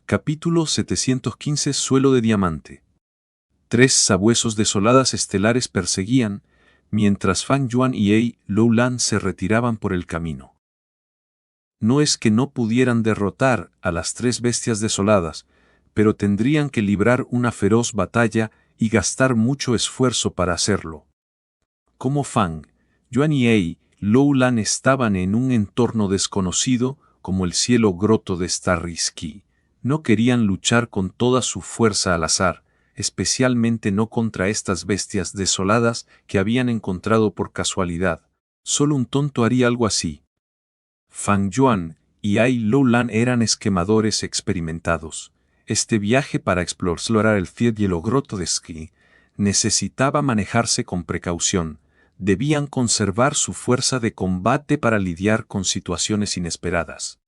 Capítulo 715 Suelo de diamante. 3 sabuesos desoladas estelares perseguían, mientras Fang Yuan y Ei Lou Lan se retiraban por el camino. No es que no pudieran derrotar a las 3 bestias desoladas, pero tendrían que librar una feroz batalla y gastar mucho esfuerzo para hacerlo. Como Fang, Yuan y Ei Lou Lan estaban en un entorno desconocido, como el cielo groto de Starry-Ski, no querían luchar con toda su fuerza al azar, especialmente no contra estas bestias desoladas que habían encontrado por casualidad. Solo un tonto haría algo así. Fang Yuan y Ai Lou Lan eran esquemadores experimentados. Este viaje para explorar el cielo groto de Ski necesitaba manejarse con precaución. Debían conservar su fuerza de combate para lidiar con situaciones inesperadas.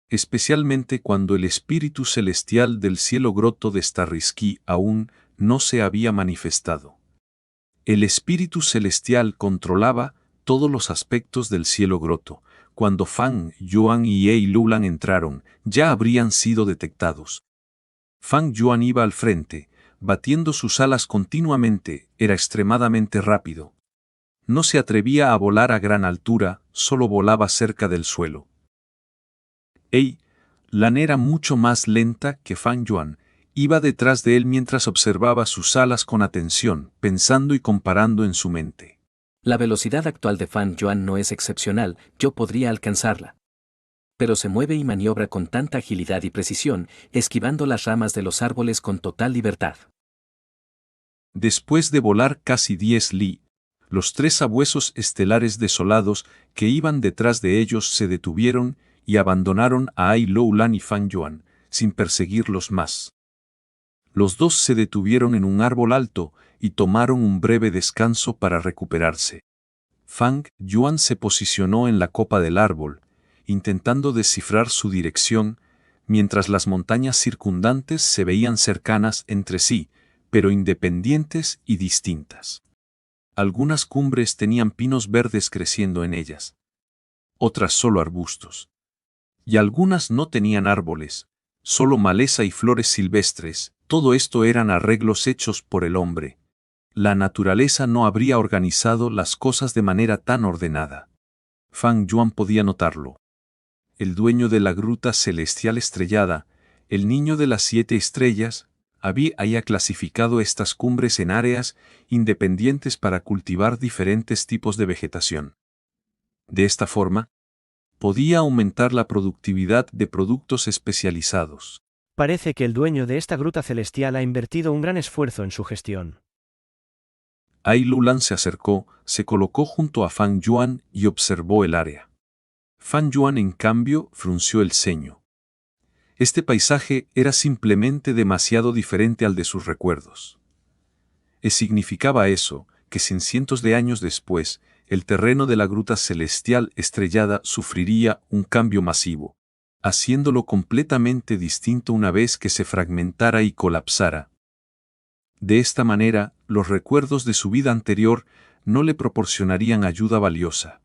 Especialmente cuando el espíritu celestial del cielo groto de Starry-Ski aún no se había manifestado. El espíritu celestial controlaba todos los aspectos del cielo groto. Cuando Fang Yuan y Ei Lou Lan entraron, ya habrían sido detectados. Fang Yuan iba al frente, batiendo sus alas continuamente, era extremadamente rápido. No se atrevía a volar a gran altura, solo volaba cerca del suelo. Ei Lan era mucho más lenta que Fang Yuan, iba detrás de él mientras observaba sus alas con atención, pensando y comparando en su mente. La velocidad actual de Fang Yuan no es excepcional, yo podría alcanzarla. Pero se mueve y maniobra con tanta agilidad y precisión, esquivando las ramas de los árboles con total libertad. Después de volar casi 10 li, los 3 sabuesos estelares desolados que iban detrás de ellos se detuvieron y abandonaron a Ai Lou Lan y Fang Yuan, sin perseguirlos más. Los 2 se detuvieron en un árbol alto y tomaron un breve descanso para recuperarse. Fang Yuan se posicionó en la copa del árbol, intentando descifrar su dirección, mientras las montañas circundantes se veían cercanas entre sí, pero independientes y distintas. Algunas cumbres tenían pinos verdes creciendo en ellas, otras solo arbustos. Y algunas no tenían árboles, solo maleza y flores silvestres. Todo esto eran arreglos hechos por el hombre. La naturaleza no habría organizado las cosas de manera tan ordenada. Fang Yuan podía notarlo. El dueño de la gruta celestial estrellada, el niño de las 7 estrellas, había clasificado estas cumbres en áreas independientes para cultivar diferentes tipos de vegetación. De esta forma, podía aumentar la productividad de productos especializados. Parece que el dueño de esta gruta celestial ha invertido un gran esfuerzo en su gestión. Ai Lou Lan se acercó, se colocó junto a Fang Yuan y observó el área. Fang Yuan, en cambio, frunció el ceño. Este paisaje era simplemente demasiado diferente al de sus recuerdos. Significaba eso, que cientos de años después, el terreno de la gruta celestial estrellada sufriría un cambio masivo, haciéndolo completamente distinto una vez que se fragmentara y colapsara. De esta manera, los recuerdos de su vida anterior no le proporcionarían ayuda valiosa.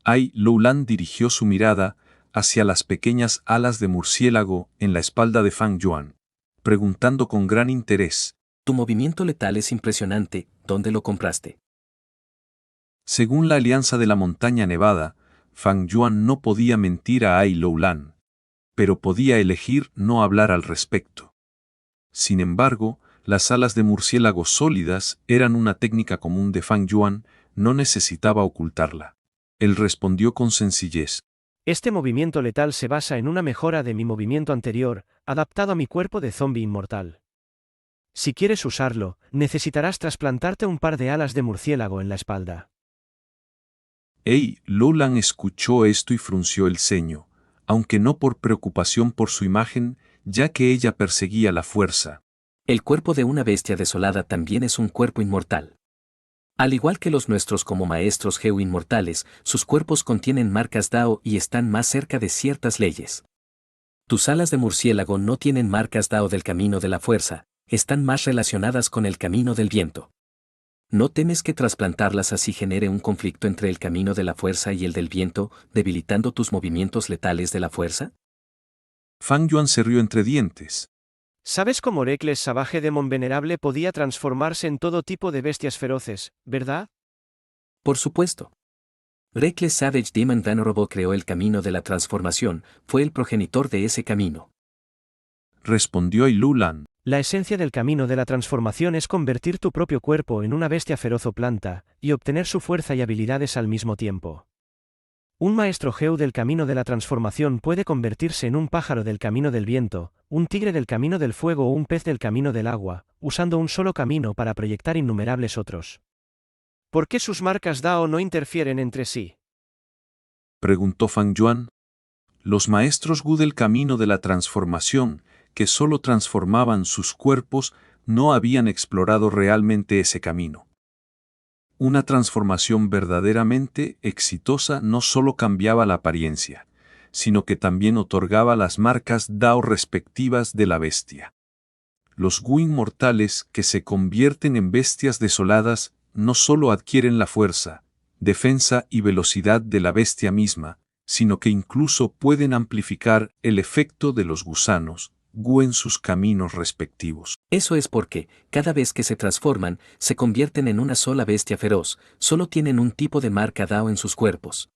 Ai Lou Lan dirigió su mirada hacia las pequeñas alas de murciélago en la espalda de Fang Yuan, preguntando con gran interés: Tu movimiento letal es impresionante, ¿dónde lo compraste? Según la Alianza de la Montaña Nevada, Fang Yuan no podía mentir a Ai Lou Lan, pero podía elegir no hablar al respecto. Sin embargo, las alas de murciélago sólidas eran una técnica común de Fang Yuan, no necesitaba ocultarla. Él respondió con sencillez: Este movimiento letal se basa en una mejora de mi movimiento anterior, adaptado a mi cuerpo de zombie inmortal. Si quieres usarlo, necesitarás trasplantarte un par de alas de murciélago en la espalda. Ei Lou Lan escuchó esto y frunció el ceño, aunque no por preocupación por su imagen, ya que ella perseguía la fuerza. El cuerpo de una bestia desolada también es un cuerpo inmortal. Al igual que los nuestros como maestros geo-inmortales, sus cuerpos contienen marcas Dao y están más cerca de ciertas leyes. Tus alas de murciélago no tienen marcas Dao del camino de la fuerza, Están más relacionadas con el camino del viento. ¿No temes que trasplantarlas así genere un conflicto entre el camino de la fuerza y el del viento, debilitando tus movimientos letales de la fuerza? Fang Yuan se rió entre dientes. ¿Sabes cómo Reckless Savage Demon Venerable podía transformarse en todo tipo de bestias feroces, verdad? Por supuesto. Reckless Savage Demon Venerable creó el camino de la transformación, fue el progenitor de ese camino. Respondió Ai Lulan. La esencia del camino de la transformación es convertir tu propio cuerpo en una bestia feroz o planta, y obtener su fuerza y habilidades al mismo tiempo. Un maestro Heu del camino de la transformación puede convertirse en un pájaro del camino del viento, un tigre del camino del fuego o un pez del camino del agua, usando un solo camino para proyectar innumerables otros. ¿Por qué sus marcas Dao no interfieren entre sí? Preguntó Fang Yuan. Los maestros Gu del camino de la transformación, que solo transformaban sus cuerpos, no habían explorado realmente ese camino. Una transformación verdaderamente exitosa no solo cambiaba la apariencia, sino que también otorgaba las marcas Dao respectivas de la bestia. Los Gu inmortales que se convierten en bestias desoladas no solo adquieren la fuerza, defensa y velocidad de la bestia misma, sino que incluso pueden amplificar el efecto de los gusanos Gu en sus caminos respectivos. Eso es porque, cada vez que se transforman, se convierten en una sola bestia feroz, solo tienen un tipo de marca Dao en sus cuerpos.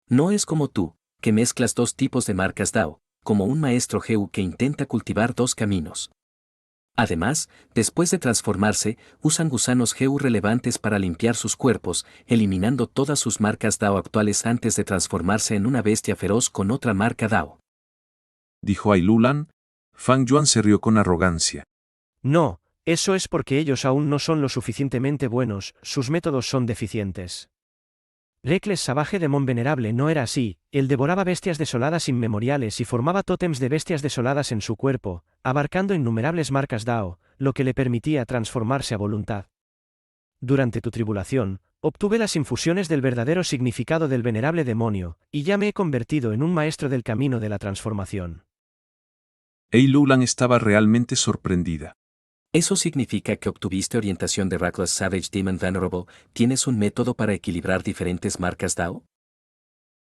No es como tú, que mezclas dos tipos de marcas Dao, como un maestro Heu que intenta cultivar dos caminos. Además, después de transformarse, usan gusanos Heu relevantes para limpiar sus cuerpos, eliminando todas sus marcas Dao actuales antes de transformarse en una bestia feroz con otra marca Dao. Dijo Ai Lulan. Fang Yuan se rió con arrogancia. No, eso es porque ellos aún no son lo suficientemente buenos, sus métodos son deficientes. Reckless Savage Demon Venerable no era así, él devoraba bestias desoladas inmemoriales y formaba tótems de bestias desoladas en su cuerpo, abarcando innumerables marcas Dao, lo que le permitía transformarse a voluntad. Durante tu tribulación, obtuve las infusiones del verdadero significado del venerable demonio, y ya me he convertido en un maestro del camino de la transformación. Ai Lulan estaba realmente sorprendida. Eso significa que obtuviste orientación de Reckless Savage Demon Venerable, ¿tienes un método para equilibrar diferentes marcas Dao?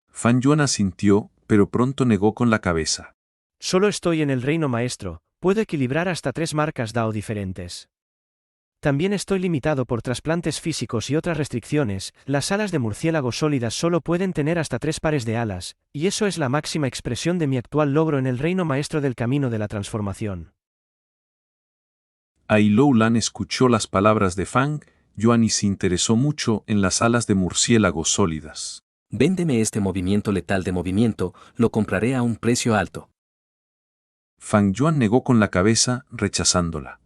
Fang Yuan asintió, pero pronto negó con la cabeza. Solo estoy en el reino maestro, puedo equilibrar hasta 3 marcas Dao diferentes. También estoy limitado por trasplantes físicos y otras restricciones, las alas de murciélago sólidas solo pueden tener hasta 3 pares de alas, y eso es la máxima expresión de mi actual logro en el reino maestro del camino de la transformación. Ai Lulan escuchó las palabras de Fang Yuan y se interesó mucho en las alas de murciélago sólidas. Véndeme este movimiento letal de movimiento, lo compraré a un precio alto. Fang Yuan negó con la cabeza, rechazándola.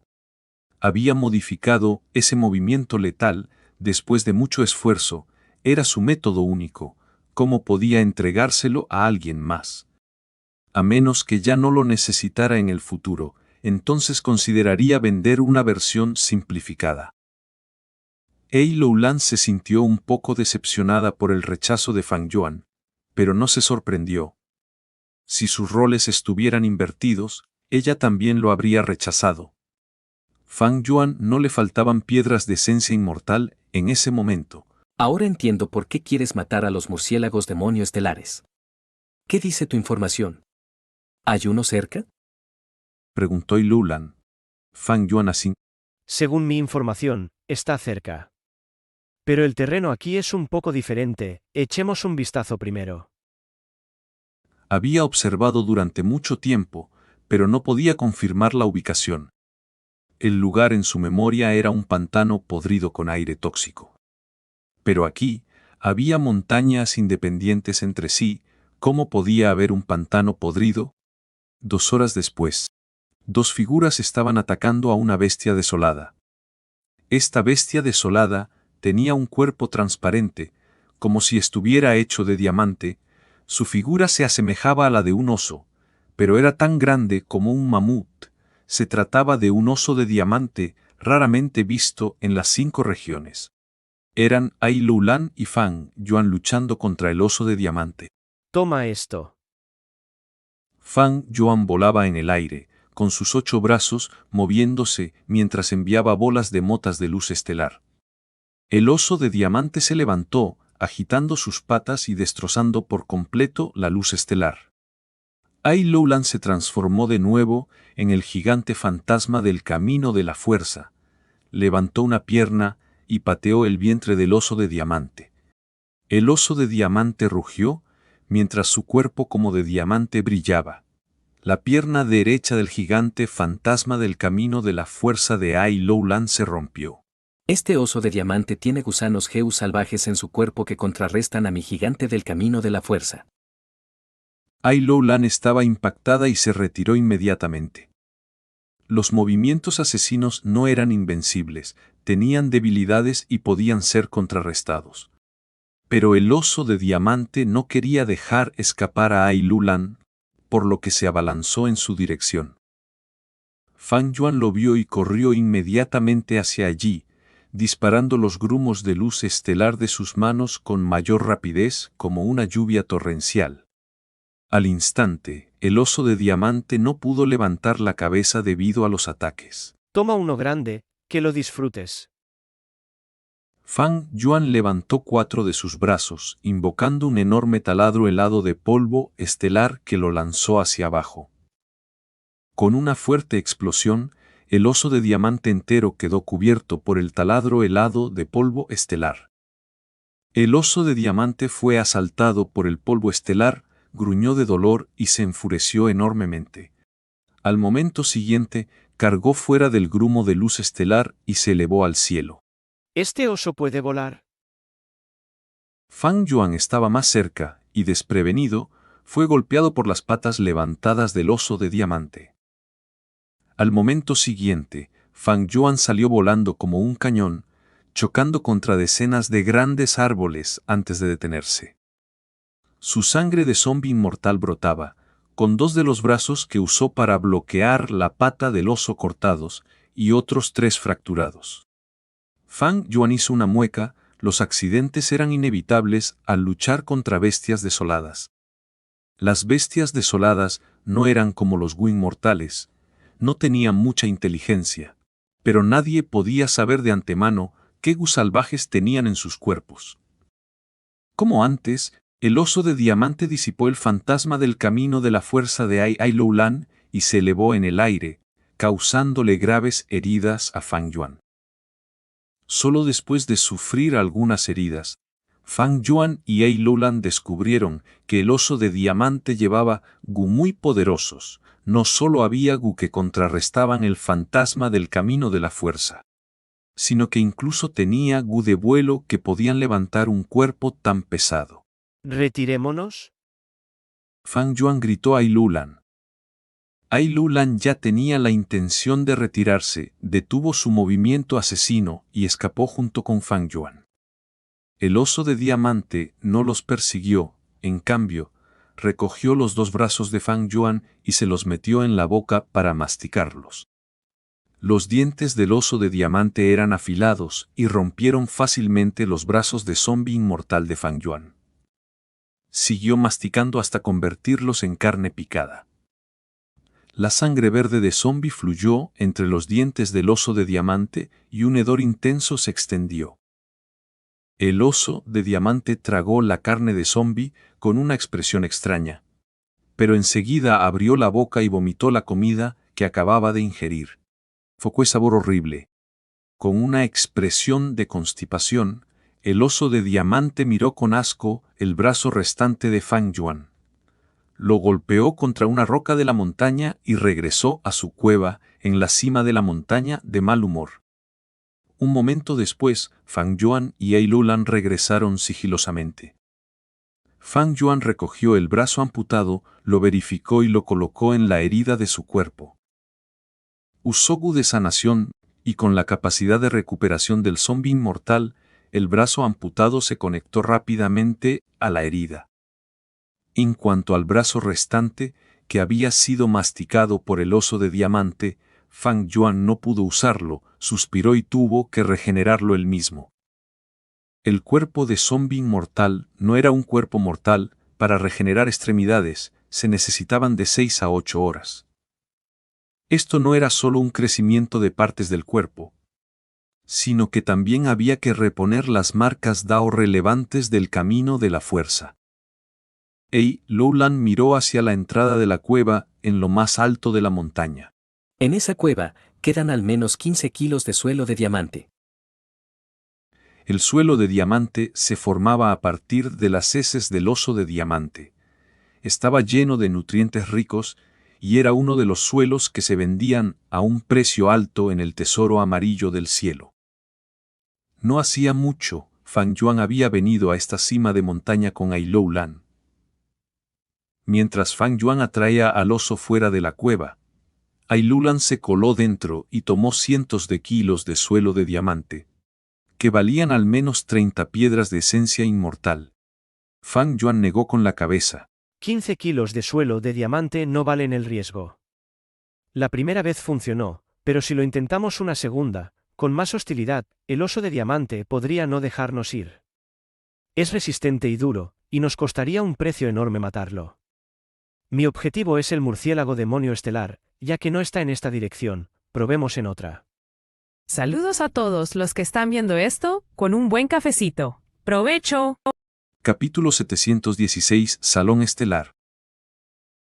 Había modificado ese movimiento letal, después de mucho esfuerzo, era su método único, ¿cómo podía entregárselo a alguien más? A menos que ya no lo necesitara en el futuro, entonces consideraría vender una versión simplificada. Ai Lulan se sintió un poco decepcionada por el rechazo de Fang Yuan, pero no se sorprendió. Si sus roles estuvieran invertidos, ella también lo habría rechazado. Fang Yuan no le faltaban piedras de esencia inmortal en ese momento. Ahora entiendo por qué quieres matar a los murciélagos demonio estelares. ¿Qué dice tu información? ¿Hay uno cerca? Preguntó Ai Lulan. Fang Yuan asintió. Según mi información, está cerca. Pero el terreno aquí es un poco diferente, echemos un vistazo primero. Había observado durante mucho tiempo, pero no podía confirmar la ubicación. El lugar en su memoria era un pantano podrido con aire tóxico. Pero aquí, había montañas independientes entre sí, ¿cómo podía haber un pantano podrido? 2 horas después, 2 figuras estaban atacando a una bestia desolada. Esta bestia desolada tenía un cuerpo transparente, como si estuviera hecho de diamante, su figura se asemejaba a la de un oso, pero era tan grande como un mamut. Se trataba de un oso de diamante, raramente visto en las 5 regiones. Eran Ai Lulan y Fang Yuan luchando contra el oso de diamante. Toma esto. Fang Yuan volaba en el aire, con sus 8 brazos, moviéndose mientras enviaba bolas de motas de luz estelar. El oso de diamante se levantó, agitando sus patas y destrozando por completo la luz estelar. Ai-Loulan se transformó de nuevo en el gigante fantasma del camino de la fuerza. Levantó una pierna y pateó el vientre del oso de diamante. El oso de diamante rugió, mientras su cuerpo como de diamante brillaba. La pierna derecha del gigante fantasma del camino de la fuerza de Ai-Loulan se rompió. Este oso de diamante tiene gusanos Geus salvajes en su cuerpo que contrarrestan a mi gigante del camino de la fuerza. Ai-Loulan estaba impactada y se retiró inmediatamente. Los movimientos asesinos no eran invencibles, tenían debilidades y podían ser contrarrestados. Pero el oso de diamante no quería dejar escapar a Ai-Loulan, por lo que se abalanzó en su dirección. Fang Yuan lo vio y corrió inmediatamente hacia allí, disparando los grumos de luz estelar de sus manos con mayor rapidez como una lluvia torrencial. Al instante, el oso de diamante no pudo levantar la cabeza debido a los ataques. Toma uno grande, que lo disfrutes. Fang Yuan levantó 4 de sus brazos, invocando un enorme taladro helado de polvo estelar que lo lanzó hacia abajo. Con una fuerte explosión, el oso de diamante entero quedó cubierto por el taladro helado de polvo estelar. El oso de diamante fue asaltado por el polvo estelar, gruñó de dolor y se enfureció enormemente. Al momento siguiente, cargó fuera del grumo de luz estelar y se elevó al cielo. ¿Este oso puede volar? Fang Yuan estaba más cerca y, desprevenido, fue golpeado por las patas levantadas del oso de diamante. Al momento siguiente, Fang Yuan salió volando como un cañón, chocando contra decenas de grandes árboles antes de detenerse. Su sangre de zombi inmortal brotaba, con 2 de los brazos que usó para bloquear la pata del oso cortados y otros 3 fracturados. Fang Yuan hizo una mueca, los accidentes eran inevitables al luchar contra bestias desoladas. Las bestias desoladas no eran como los Wu inmortales, no tenían mucha inteligencia, pero nadie podía saber de antemano qué Wu salvajes tenían en sus cuerpos. Como antes, el oso de diamante disipó el fantasma del camino de la fuerza de Ai-Loulan y se elevó en el aire, causándole graves heridas a Fang Yuan. Solo después de sufrir algunas heridas, Fang Yuan y Ai-Loulan descubrieron que el oso de diamante llevaba Gu muy poderosos. No solo había Gu que contrarrestaban el fantasma del camino de la fuerza, sino que incluso tenía Gu de vuelo que podían levantar un cuerpo tan pesado. ¿Retirémonos? Fang Yuan gritó a Ai-Loulan. Ai-Loulan ya tenía la intención de retirarse, detuvo su movimiento asesino y escapó junto con Fang Yuan. El oso de diamante no los persiguió, en cambio, recogió los 2 brazos de Fang Yuan y se los metió en la boca para masticarlos. Los dientes del oso de diamante eran afilados y rompieron fácilmente los brazos de zombi inmortal de Fang Yuan. Siguió masticando hasta convertirlos en carne picada. La sangre verde de zombi fluyó entre los dientes del oso de diamante y un hedor intenso se extendió. El oso de diamante tragó la carne de zombi con una expresión extraña, pero enseguida abrió la boca y vomitó la comida que acababa de ingerir. Fue sabor horrible. Con una expresión de constipación, el oso de diamante miró con asco el brazo restante de Fang Yuan. Lo golpeó contra una roca de la montaña y regresó a su cueva en la cima de la montaña de mal humor. Un momento después, Fang Yuan y Ai-Loulan regresaron sigilosamente. Fang Yuan recogió el brazo amputado, lo verificó y lo colocó en la herida de su cuerpo. Usó Gu de sanación, y con la capacidad de recuperación del zombi inmortal, el brazo amputado se conectó rápidamente a la herida. En cuanto al brazo restante, que había sido masticado por el oso de diamante, Fang Yuan no pudo usarlo, suspiró y tuvo que regenerarlo él mismo. El cuerpo de zombi inmortal no era un cuerpo mortal, para regenerar extremidades, se necesitaban de 6 a 8 horas. Esto no era solo un crecimiento de partes del cuerpo, sino que también había que reponer las marcas Dao relevantes del camino de la fuerza. Lowland miró hacia la entrada de la cueva en lo más alto de la montaña. En esa cueva, quedan al menos 15 kilos de suelo de diamante. El suelo de diamante se formaba a partir de las heces del oso de diamante. Estaba lleno de nutrientes ricos y era uno de los suelos que se vendían a un precio alto en el tesoro amarillo del cielo. No hacía mucho, Fang Yuan había venido a esta cima de montaña con Ai Lowland. Mientras Fang Yuan atraía al oso fuera de la cueva, Ai Lowland se coló dentro y tomó cientos de kilos de suelo de diamante, que valían al menos 30 piedras de esencia inmortal. Fang Yuan negó con la cabeza. 15 kilos de suelo de diamante no valen el riesgo. La primera vez funcionó, pero si lo intentamos una segunda, con más hostilidad, el oso de diamante podría no dejarnos ir. Es resistente y duro, y nos costaría un precio enorme matarlo. Mi objetivo es el murciélago demonio estelar, ya que no está en esta dirección, probemos en otra. Saludos a todos los que están viendo esto, con un buen cafecito. ¡Provecho! Capítulo 716 Salón Estelar.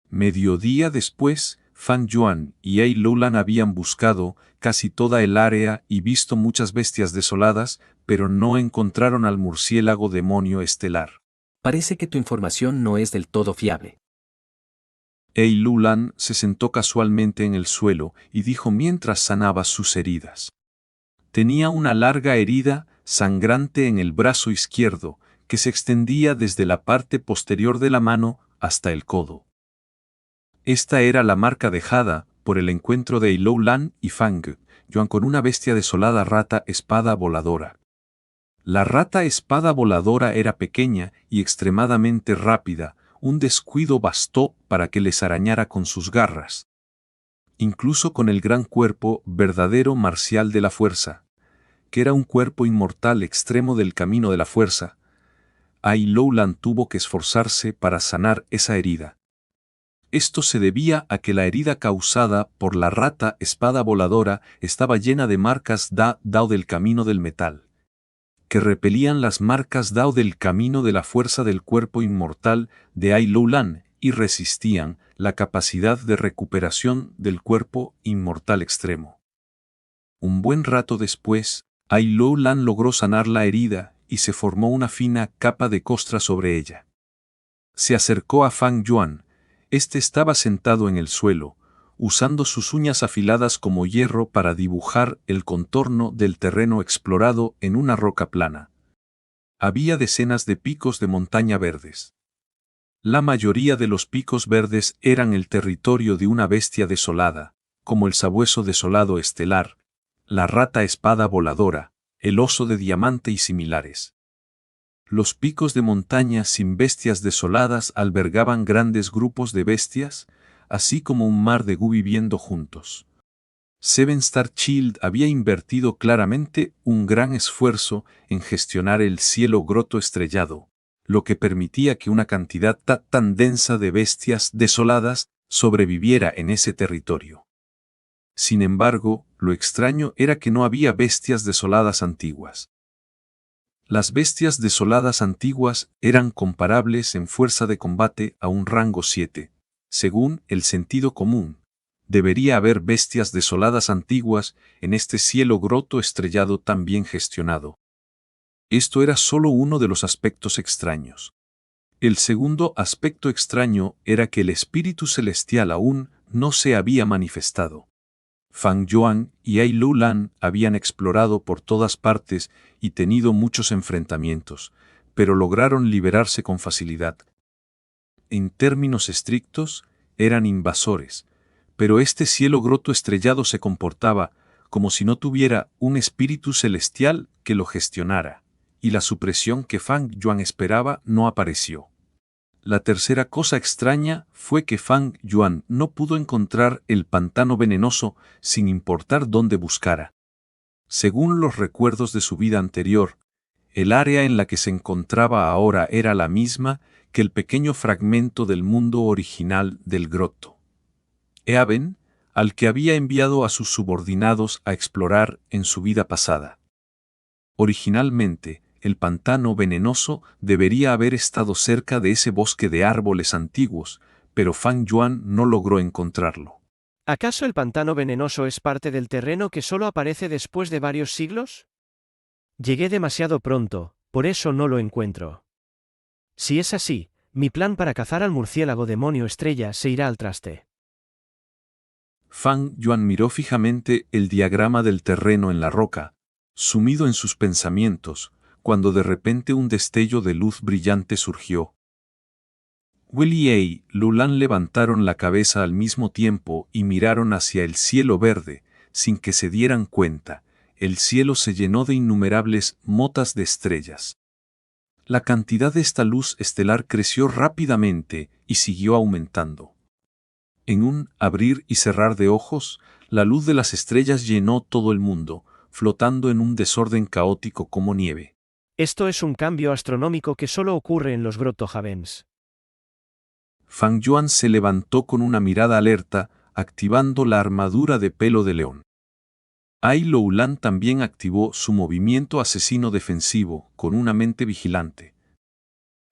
Mediodía después, Fang Yuan y Ai Lowland habían buscado casi toda el área y visto muchas bestias desoladas, pero no encontraron al murciélago demonio estelar. Parece que tu información no es del todo fiable. Ai Lowland se sentó casualmente en el suelo y dijo mientras sanaba sus heridas. Tenía una larga herida sangrante en el brazo izquierdo, que se extendía desde la parte posterior de la mano hasta el codo. Esta era la marca dejada por el encuentro de Ai Lowland y Fang Yuan con una bestia desolada rata espada voladora. La rata espada voladora era pequeña y extremadamente rápida, un descuido bastó para que les arañara con sus garras. Incluso con el gran cuerpo verdadero marcial de la fuerza, que era un cuerpo inmortal extremo del camino de la fuerza, Ai Lowland tuvo que esforzarse para sanar esa herida. Esto se debía a que la herida causada por la rata espada voladora estaba llena de marcas Dao del camino del metal, que repelían las marcas Dao del camino de la fuerza del cuerpo inmortal de Ai Lowland y resistían la capacidad de recuperación del cuerpo inmortal extremo. Un buen rato después, Ai Lowland logró sanar la herida y se formó una fina capa de costra sobre ella. Se acercó a Fang Yuan. Este estaba sentado en el suelo, usando sus uñas afiladas como hierro para dibujar el contorno del terreno explorado en una roca plana. Había decenas de picos de montaña verdes. La mayoría de los picos verdes eran el territorio de una bestia desolada, como el sabueso desolado estelar, la rata espada voladora, el oso de diamante y similares. Los picos de montaña sin bestias desoladas albergaban grandes grupos de bestias, así como un mar de gu viviendo juntos. Seven Star Shield había invertido claramente un gran esfuerzo en gestionar el cielo groto estrellado, lo que permitía que una cantidad tan densa de bestias desoladas sobreviviera en ese territorio. Sin embargo, lo extraño era que no había bestias desoladas antiguas. Las bestias desoladas antiguas eran comparables en fuerza de combate a un rango 7. Según el sentido común, debería haber bestias desoladas antiguas en este cielo groto estrellado tan bien gestionado. Esto era solo uno de los aspectos extraños. El segundo aspecto extraño era que el espíritu celestial aún no se había manifestado. Fang Yuan y Ai Lowland habían explorado por todas partes y tenido muchos enfrentamientos, pero lograron liberarse con facilidad. En términos estrictos, eran invasores, pero este cielo groto estrellado se comportaba como si no tuviera un espíritu celestial que lo gestionara, y la supresión que Fang Yuan esperaba no apareció. La tercera cosa extraña fue que Fang Yuan no pudo encontrar el pantano venenoso sin importar dónde buscara. Según los recuerdos de su vida anterior, el área en la que se encontraba ahora era la misma que el pequeño fragmento del mundo original del groto. Eaven al que había enviado a sus subordinados a explorar en su vida pasada. Originalmente, el pantano venenoso debería haber estado cerca de ese bosque de árboles antiguos, pero Fang Yuan no logró encontrarlo. ¿Acaso el pantano venenoso es parte del terreno que solo aparece después de varios siglos? Llegué demasiado pronto, por eso no lo encuentro. Si es así, mi plan para cazar al murciélago demonio estrella se irá al traste. Fang Yuan miró fijamente el diagrama del terreno en la roca, sumido en sus pensamientos, cuando de repente un destello de luz brillante surgió. Willie y Lulan levantaron la cabeza al mismo tiempo y miraron hacia el cielo verde, sin que se dieran cuenta. El cielo se llenó de innumerables motas de estrellas. La cantidad de esta luz estelar creció rápidamente y siguió aumentando. En un abrir y cerrar de ojos, la luz de las estrellas llenó todo el mundo, flotando en un desorden caótico como nieve. Esto es un cambio astronómico que solo ocurre en los Grotohavens. Fang Yuan se levantó con una mirada alerta, activando la armadura de pelo de león. Ai Loulan también activó su movimiento asesino defensivo, con una mente vigilante.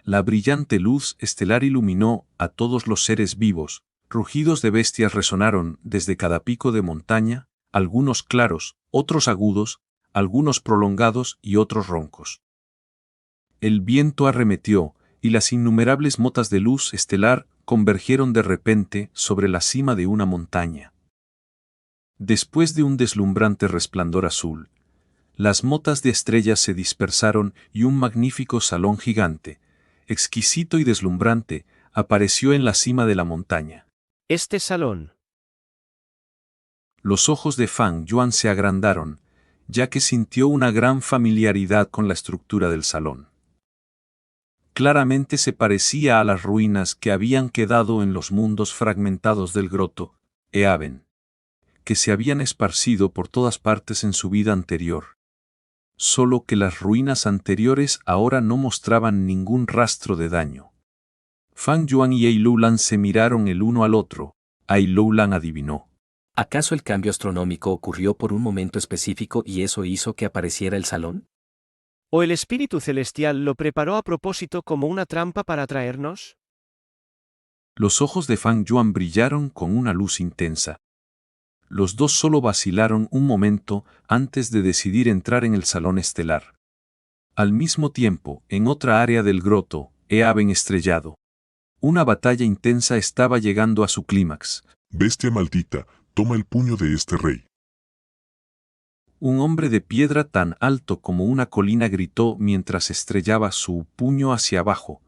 La brillante luz estelar iluminó a todos los seres vivos, rugidos de bestias resonaron desde cada pico de montaña, algunos claros, otros agudos, algunos prolongados y otros roncos. El viento arremetió, y las innumerables motas de luz estelar convergieron de repente sobre la cima de una montaña. Después de un deslumbrante resplandor azul, las motas de estrellas se dispersaron y un magnífico salón gigante, exquisito y deslumbrante, apareció en la cima de la montaña. Este salón. Los ojos de Fang Yuan se agrandaron, ya que sintió una gran familiaridad con la estructura del salón. Claramente se parecía a las ruinas que habían quedado en los mundos fragmentados del Groto Eaven, que se habían esparcido por todas partes en su vida anterior. Solo que las ruinas anteriores ahora no mostraban ningún rastro de daño. Fang Yuan y Ai Loulan se miraron el uno al otro. Ai Loulan adivinó. ¿Acaso el cambio astronómico ocurrió por un momento específico y eso hizo que apareciera el salón? ¿O el espíritu celestial lo preparó a propósito como una trampa para atraernos? Los ojos de Fang Yuan brillaron con una luz intensa. Los dos solo vacilaron un momento antes de decidir entrar en el salón estelar. Al mismo tiempo, en otra área del groto, Eaven estrellado. Una batalla intensa estaba llegando a su clímax. Bestia maldita, toma el puño de este rey. Un hombre de piedra tan alto como una colina gritó mientras estrellaba su puño hacia abajo,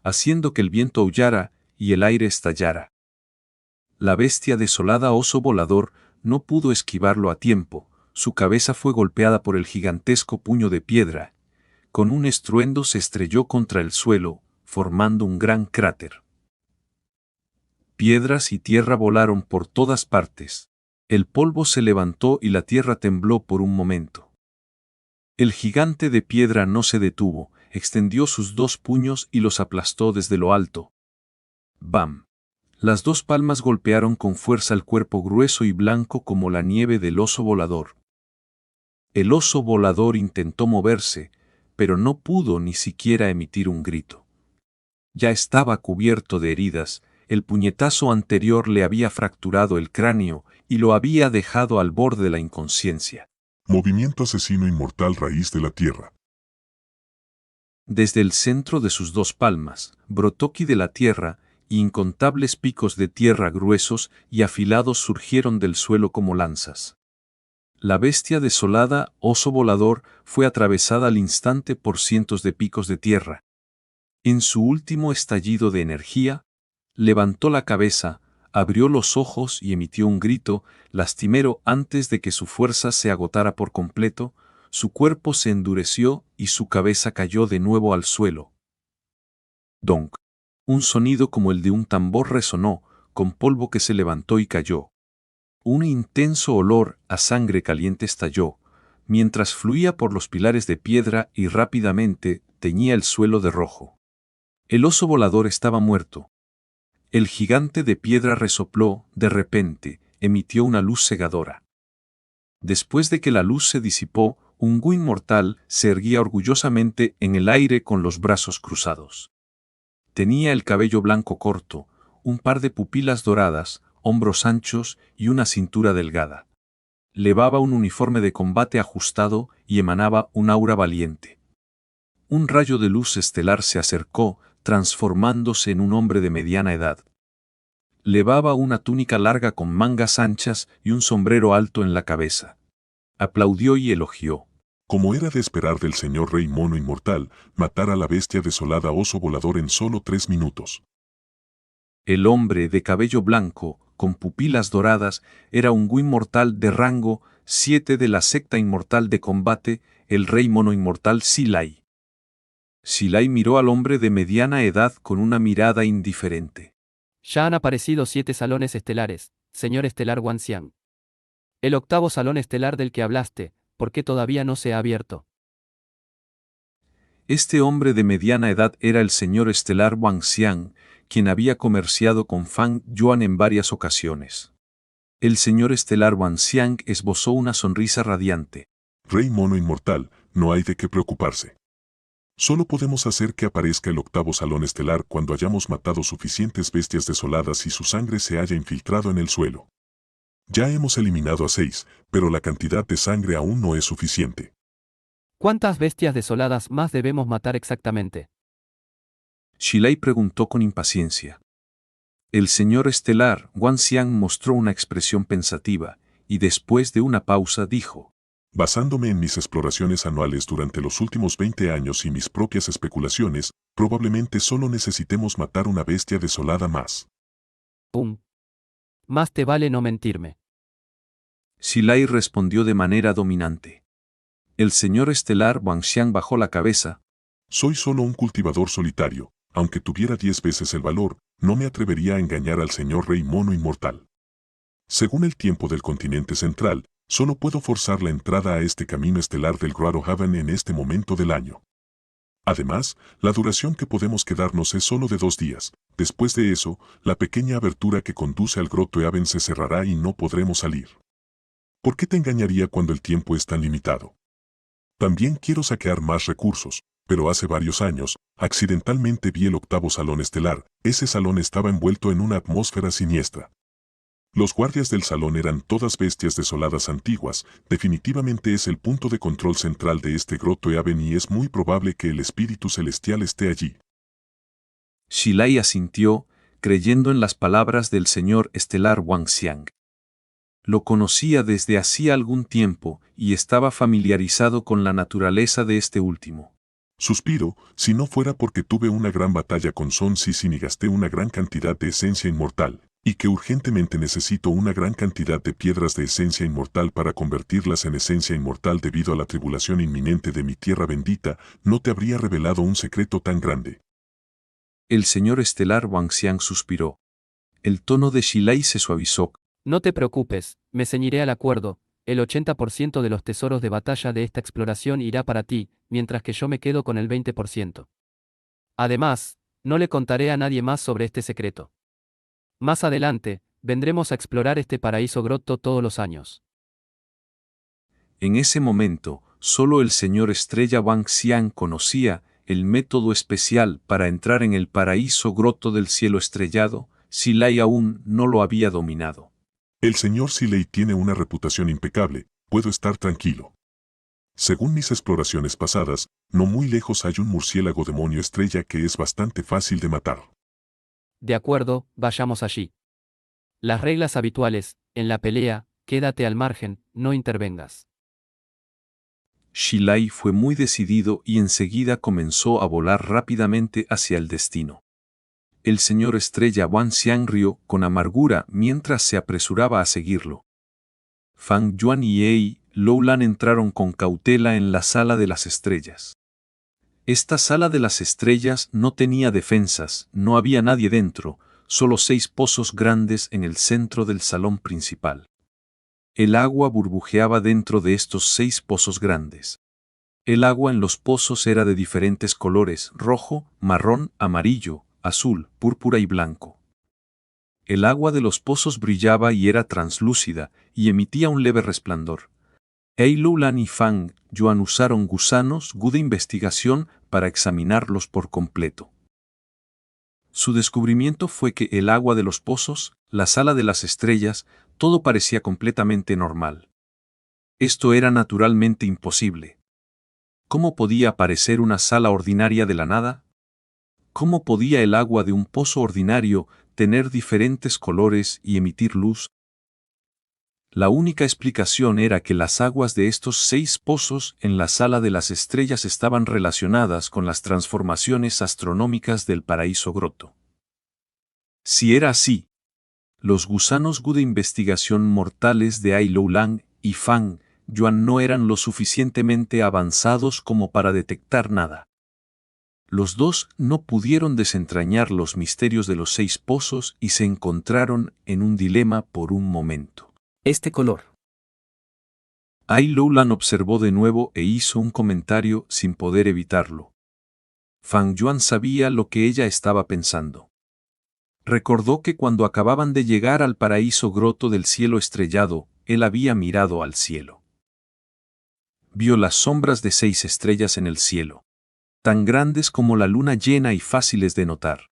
haciendo que el viento aullara y el aire estallara. La bestia desolada oso volador no pudo esquivarlo a tiempo, su cabeza fue golpeada por el gigantesco puño de piedra. Con un estruendo se estrelló contra el suelo, formando un gran cráter. Piedras y tierra volaron por todas partes. El polvo se levantó y la tierra tembló por un momento. El gigante de piedra no se detuvo, extendió sus dos puños y los aplastó desde lo alto. ¡Bam! Las dos palmas golpearon con fuerza el cuerpo grueso y blanco como la nieve del oso volador. El oso volador intentó moverse, pero no pudo ni siquiera emitir un grito. Ya estaba cubierto de heridas, el puñetazo anterior le había fracturado el cráneo y lo había dejado al borde de la inconsciencia. Movimiento asesino inmortal raíz de la tierra. Desde el centro de sus dos palmas, brotoqui de la tierra, y incontables picos de tierra gruesos y afilados surgieron del suelo como lanzas. La bestia desolada, oso volador, fue atravesada al instante por cientos de picos de tierra. En su último estallido de energía, levantó la cabeza, abrió los ojos y emitió un grito lastimero antes de que su fuerza se agotara por completo, su cuerpo se endureció y su cabeza cayó de nuevo al suelo. Donk. Un sonido como el de un tambor resonó, con polvo que se levantó y cayó. Un intenso olor a sangre caliente estalló, mientras fluía por los pilares de piedra y rápidamente teñía el suelo de rojo. El oso volador estaba muerto. El gigante de piedra resopló, de repente, emitió una luz cegadora. Después de que la luz se disipó, un Gu inmortal se erguía orgullosamente en el aire con los brazos cruzados. Tenía el cabello blanco corto, un par de pupilas doradas, hombros anchos y una cintura delgada. Llevaba un uniforme de combate ajustado y emanaba un aura valiente. Un rayo de luz estelar se acercó, transformándose en un hombre de mediana edad. Llevaba una túnica larga con mangas anchas y un sombrero alto en la cabeza. Aplaudió y elogió. Como era de esperar del señor rey mono inmortal, matar a la bestia desolada oso volador en solo 3 minutos. El hombre de cabello blanco, con pupilas doradas, era un Gu inmortal de rango 7 de la secta inmortal de combate, el rey mono inmortal Silai. Silai miró al hombre de mediana edad con una mirada indiferente. Ya han aparecido 7 salones estelares, señor estelar Wanxiang. El octavo salón estelar del que hablaste, ¿por qué todavía no se ha abierto? Este hombre de mediana edad era el señor estelar Wanxiang, quien había comerciado con Fang Yuan en varias ocasiones. El señor estelar Wanxiang esbozó una sonrisa radiante. Rey mono inmortal, no hay de qué preocuparse. Solo podemos hacer que aparezca el octavo salón estelar cuando hayamos matado suficientes bestias desoladas y su sangre se haya infiltrado en el suelo. Ya hemos eliminado a 6, pero la cantidad de sangre aún no es suficiente. ¿Cuántas bestias desoladas más debemos matar exactamente? Silai preguntó con impaciencia. El señor estelar Wanxiang mostró una expresión pensativa, y después de una pausa dijo: Basándome en mis exploraciones anuales durante los últimos 20 años y mis propias especulaciones, probablemente solo necesitemos matar una bestia desolada más. Más te vale no mentirme. Silai respondió de manera dominante. El señor estelar Wanxiang bajó la cabeza. Soy solo un cultivador solitario. Aunque tuviera 10 veces el valor, no me atrevería a engañar al señor rey mono inmortal. Según el tiempo del continente central, solo puedo forzar la entrada a este camino estelar del Grotto Haven en este momento del año. Además, la duración que podemos quedarnos es solo de 2 días. Después de eso, la pequeña abertura que conduce al Grotto Haven se cerrará y no podremos salir. ¿Por qué te engañaría cuando el tiempo es tan limitado? También quiero saquear más recursos, pero hace varios años, accidentalmente vi el octavo salón estelar. Ese salón estaba envuelto en una atmósfera siniestra. Los guardias del salón eran todas bestias desoladas antiguas. Definitivamente es el punto de control central de este Grotto Haven y es muy probable que el espíritu celestial esté allí. Silai asintió, creyendo en las palabras del señor estelar Wanxiang. Lo conocía desde hacía algún tiempo y estaba familiarizado con la naturaleza de este último. Suspiro, si no fuera porque tuve una gran batalla con Son Sissin y gasté una gran cantidad de esencia inmortal, y que urgentemente necesito una gran cantidad de piedras de esencia inmortal para convertirlas en esencia inmortal debido a la tribulación inminente de mi tierra bendita, no te habría revelado un secreto tan grande. El señor estelar Wanxiang suspiró. El tono de Silai se suavizó. No te preocupes, me ceñiré al acuerdo. El 80% de los tesoros de batalla de esta exploración irá para ti, mientras que yo me quedo con el 20%. Además, no le contaré a nadie más sobre este secreto. Más adelante, vendremos a explorar este paraíso grotto todos los años. En ese momento, solo el señor estrella Wanxiang conocía el método especial para entrar en el paraíso grotto del cielo estrellado. Silai aún no lo había dominado. El señor Silai tiene una reputación impecable, puedo estar tranquilo. Según mis exploraciones pasadas, no muy lejos hay un murciélago demonio estrella que es bastante fácil de matar. De acuerdo, vayamos allí. Las reglas habituales, en la pelea, quédate al margen, no intervengas. Silai fue muy decidido y enseguida comenzó a volar rápidamente hacia el destino. El señor estrella Wanxiang rió con amargura mientras se apresuraba a seguirlo. Fang Yuan y Ei Loulan entraron con cautela en la sala de las estrellas. Esta sala de las estrellas no tenía defensas, no había nadie dentro, solo 6 pozos grandes en el centro del salón principal. El agua burbujeaba dentro de estos 6 pozos grandes. El agua en los pozos era de diferentes colores: rojo, marrón, amarillo, azul, púrpura y blanco. El agua de los pozos brillaba y era translúcida, y emitía un leve resplandor. Lulan y Fang Yuan usaron gusanos Gu de investigación para examinarlos por completo. Su descubrimiento fue que el agua de los pozos, la sala de las estrellas, todo parecía completamente normal. Esto era naturalmente imposible. ¿Cómo podía aparecer una sala ordinaria de la nada? ¿Cómo podía el agua de un pozo ordinario tener diferentes colores y emitir luz? La única explicación era que las aguas de estos 6 pozos en la sala de las estrellas estaban relacionadas con las transformaciones astronómicas del paraíso Grotto. Si era así, los gusanos Gu de investigación mortales de Lulan y Fang Yuan no eran lo suficientemente avanzados como para detectar nada. Los dos no pudieron desentrañar los misterios de los 6 pozos y se encontraron en un dilema por un momento. Este color. Lulan observó de nuevo e hizo un comentario sin poder evitarlo. Fang Yuan sabía lo que ella estaba pensando. Recordó que cuando acababan de llegar al paraíso Grotto del cielo estrellado, él había mirado al cielo. Vio las sombras de 6 estrellas en el cielo, tan grandes como la luna llena y fáciles de notar.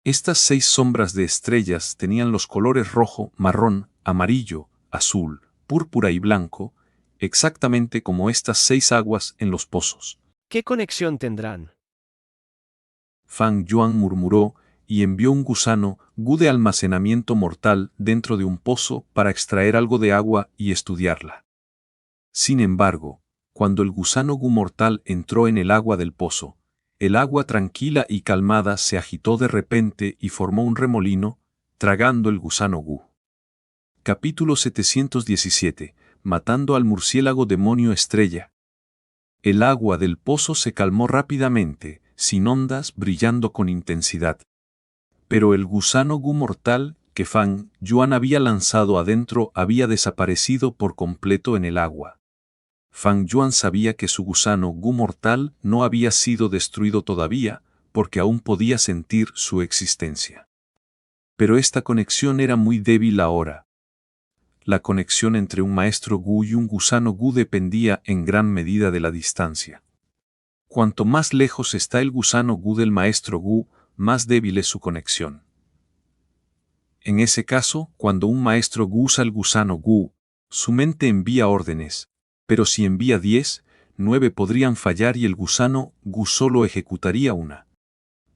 Estas 6 sombras de estrellas tenían los colores rojo, marrón, amarillo, azul, púrpura y blanco, exactamente como estas 6 aguas en los pozos. ¿Qué conexión tendrán? Fang Yuan murmuró y envió un gusano Gu de almacenamiento mortal dentro de un pozo para extraer algo de agua y estudiarla. Sin embargo, cuando el gusano Gu mortal entró en el agua del pozo, el agua tranquila y calmada se agitó de repente y formó un remolino, tragando el gusano Gu. Capítulo 717. Matando al murciélago demonio estrella. El agua del pozo se calmó rápidamente, sin ondas, brillando con intensidad. Pero el gusano Gu mortal, que Fang Yuan había lanzado adentro, había desaparecido por completo en el agua. Fang Yuan sabía que su gusano Gu mortal no había sido destruido todavía, porque aún podía sentir su existencia. Pero esta conexión era muy débil ahora. La conexión entre un maestro Gu y un gusano Gu dependía en gran medida de la distancia. Cuanto más lejos está el gusano Gu del maestro Gu, más débil es su conexión. En ese caso, cuando un maestro Gu usa el gusano Gu, su mente envía órdenes, pero si envía 10, 9 podrían fallar y el gusano Gu solo ejecutaría una.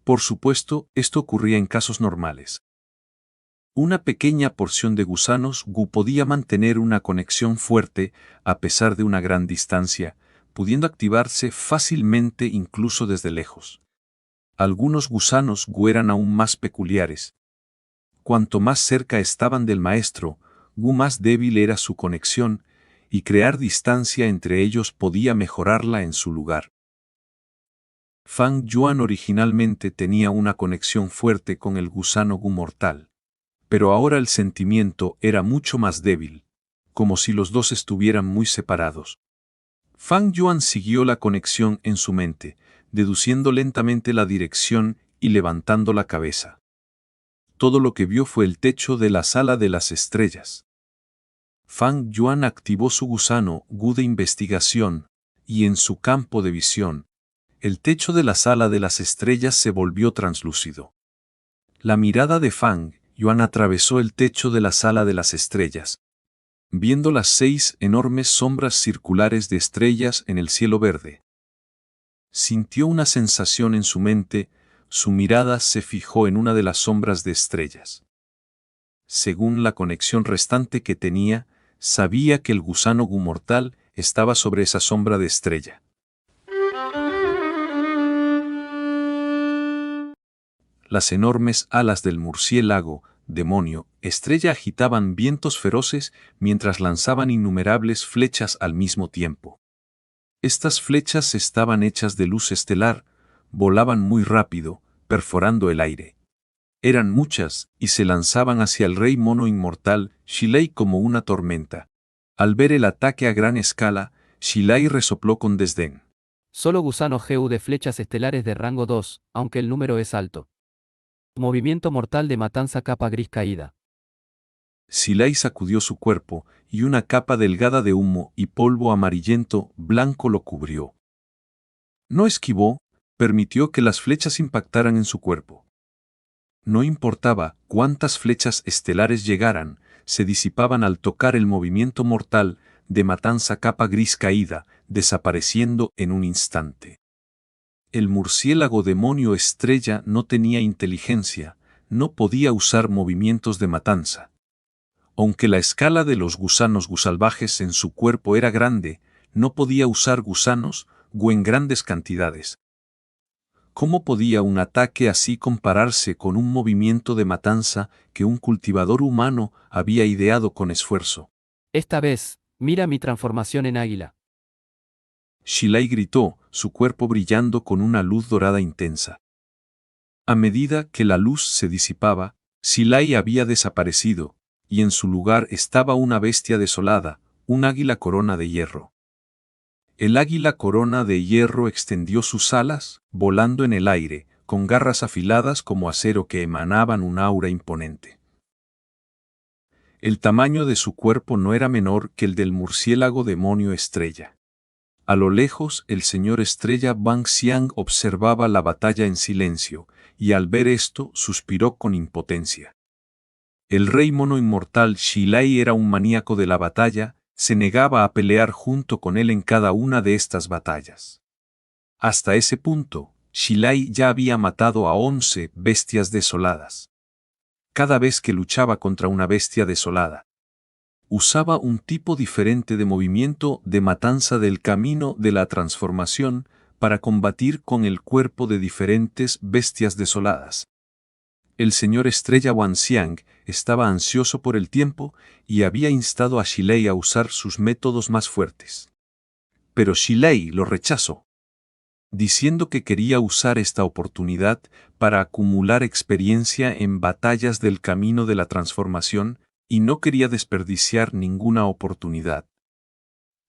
Por supuesto, esto ocurría en casos normales. Una pequeña porción de gusanos Gu podía mantener una conexión fuerte a pesar de una gran distancia, pudiendo activarse fácilmente incluso desde lejos. Algunos gusanos Gu eran aún más peculiares. Cuanto más cerca estaban del maestro, Gu más débil era su conexión, y crear distancia entre ellos podía mejorarla en su lugar. Fang Yuan originalmente tenía una conexión fuerte con el gusano Gu mortal. Pero ahora el sentimiento era mucho más débil, como si los dos estuvieran muy separados. Fang Yuan siguió la conexión en su mente, deduciendo lentamente la dirección y levantando la cabeza. Todo lo que vio fue el techo de la sala de las estrellas. Fang Yuan activó su gusano Gu de investigación, y en su campo de visión, el techo de la sala de las estrellas se volvió translúcido. La mirada de Fang Yuan atravesó el techo de la sala de las estrellas, viendo las 6 enormes sombras circulares de estrellas en el cielo verde. Sintió una sensación en su mente, su mirada se fijó en una de las sombras de estrellas. Según la conexión restante que tenía, sabía que el gusano Gu mortal estaba sobre esa sombra de estrella. Las enormes alas del murciélago, demonio, estrella agitaban vientos feroces mientras lanzaban innumerables flechas al mismo tiempo. Estas flechas estaban hechas de luz estelar, volaban muy rápido, perforando el aire. Eran muchas, y se lanzaban hacia el rey mono inmortal, Shilei, como una tormenta. Al ver el ataque a gran escala, Shilei resopló con desdén. Solo gusano GU de flechas estelares de rango 2, aunque el número es alto. Movimiento mortal de matanza capa gris caída. Xilai sacudió su cuerpo, y una capa delgada de humo y polvo amarillento blanco lo cubrió. No esquivó, permitió que las flechas impactaran en su cuerpo. No importaba cuántas flechas estelares llegaran, se disipaban al tocar el movimiento mortal de matanza capa gris caída, desapareciendo en un instante. El murciélago demonio estrella no tenía inteligencia, no podía usar movimientos de matanza. Aunque la escala de los gusanos gusalvajes en su cuerpo era grande, no podía usar gusanos gu en grandes cantidades. ¿Cómo podía un ataque así compararse con un movimiento de matanza que un cultivador humano había ideado con esfuerzo? Esta vez, mira mi transformación en águila. Xilai gritó, su cuerpo brillando con una luz dorada intensa. A medida que la luz se disipaba, Xilai había desaparecido, y en su lugar estaba una bestia desolada, un águila corona de hierro. El águila corona de hierro extendió sus alas, volando en el aire, con garras afiladas como acero que emanaban un aura imponente. El tamaño de su cuerpo no era menor que el del murciélago demonio estrella. A lo lejos, el señor estrella Wang Xiang observaba la batalla en silencio, y al ver esto suspiró con impotencia. El rey mono inmortal Xilai era un maníaco de la batalla, se negaba a pelear junto con él en cada una de estas batallas. Hasta ese punto, Xilai ya había matado a 11 bestias desoladas. Cada vez que luchaba contra una bestia desolada, usaba un tipo diferente de movimiento de matanza del camino de la transformación para combatir con el cuerpo de diferentes bestias desoladas. El señor estrella Wanxiang estaba ansioso por el tiempo y había instado a Xilai a usar sus métodos más fuertes. Pero Xilai lo rechazó, diciendo que quería usar esta oportunidad para acumular experiencia en batallas del camino de la transformación y no quería desperdiciar ninguna oportunidad.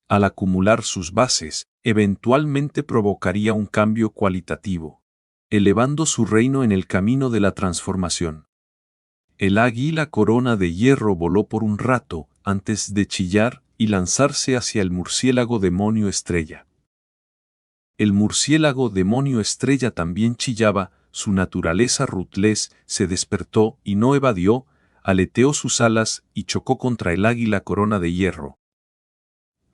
Al acumular sus bases, eventualmente provocaría un cambio cualitativo, elevando su reino en el camino de la transformación. El águila corona de hierro voló por un rato antes de chillar y lanzarse hacia el murciélago demonio estrella. El murciélago demonio estrella también chillaba, su naturaleza ruthless se despertó y no evadió, aleteó sus alas y chocó contra el águila corona de hierro.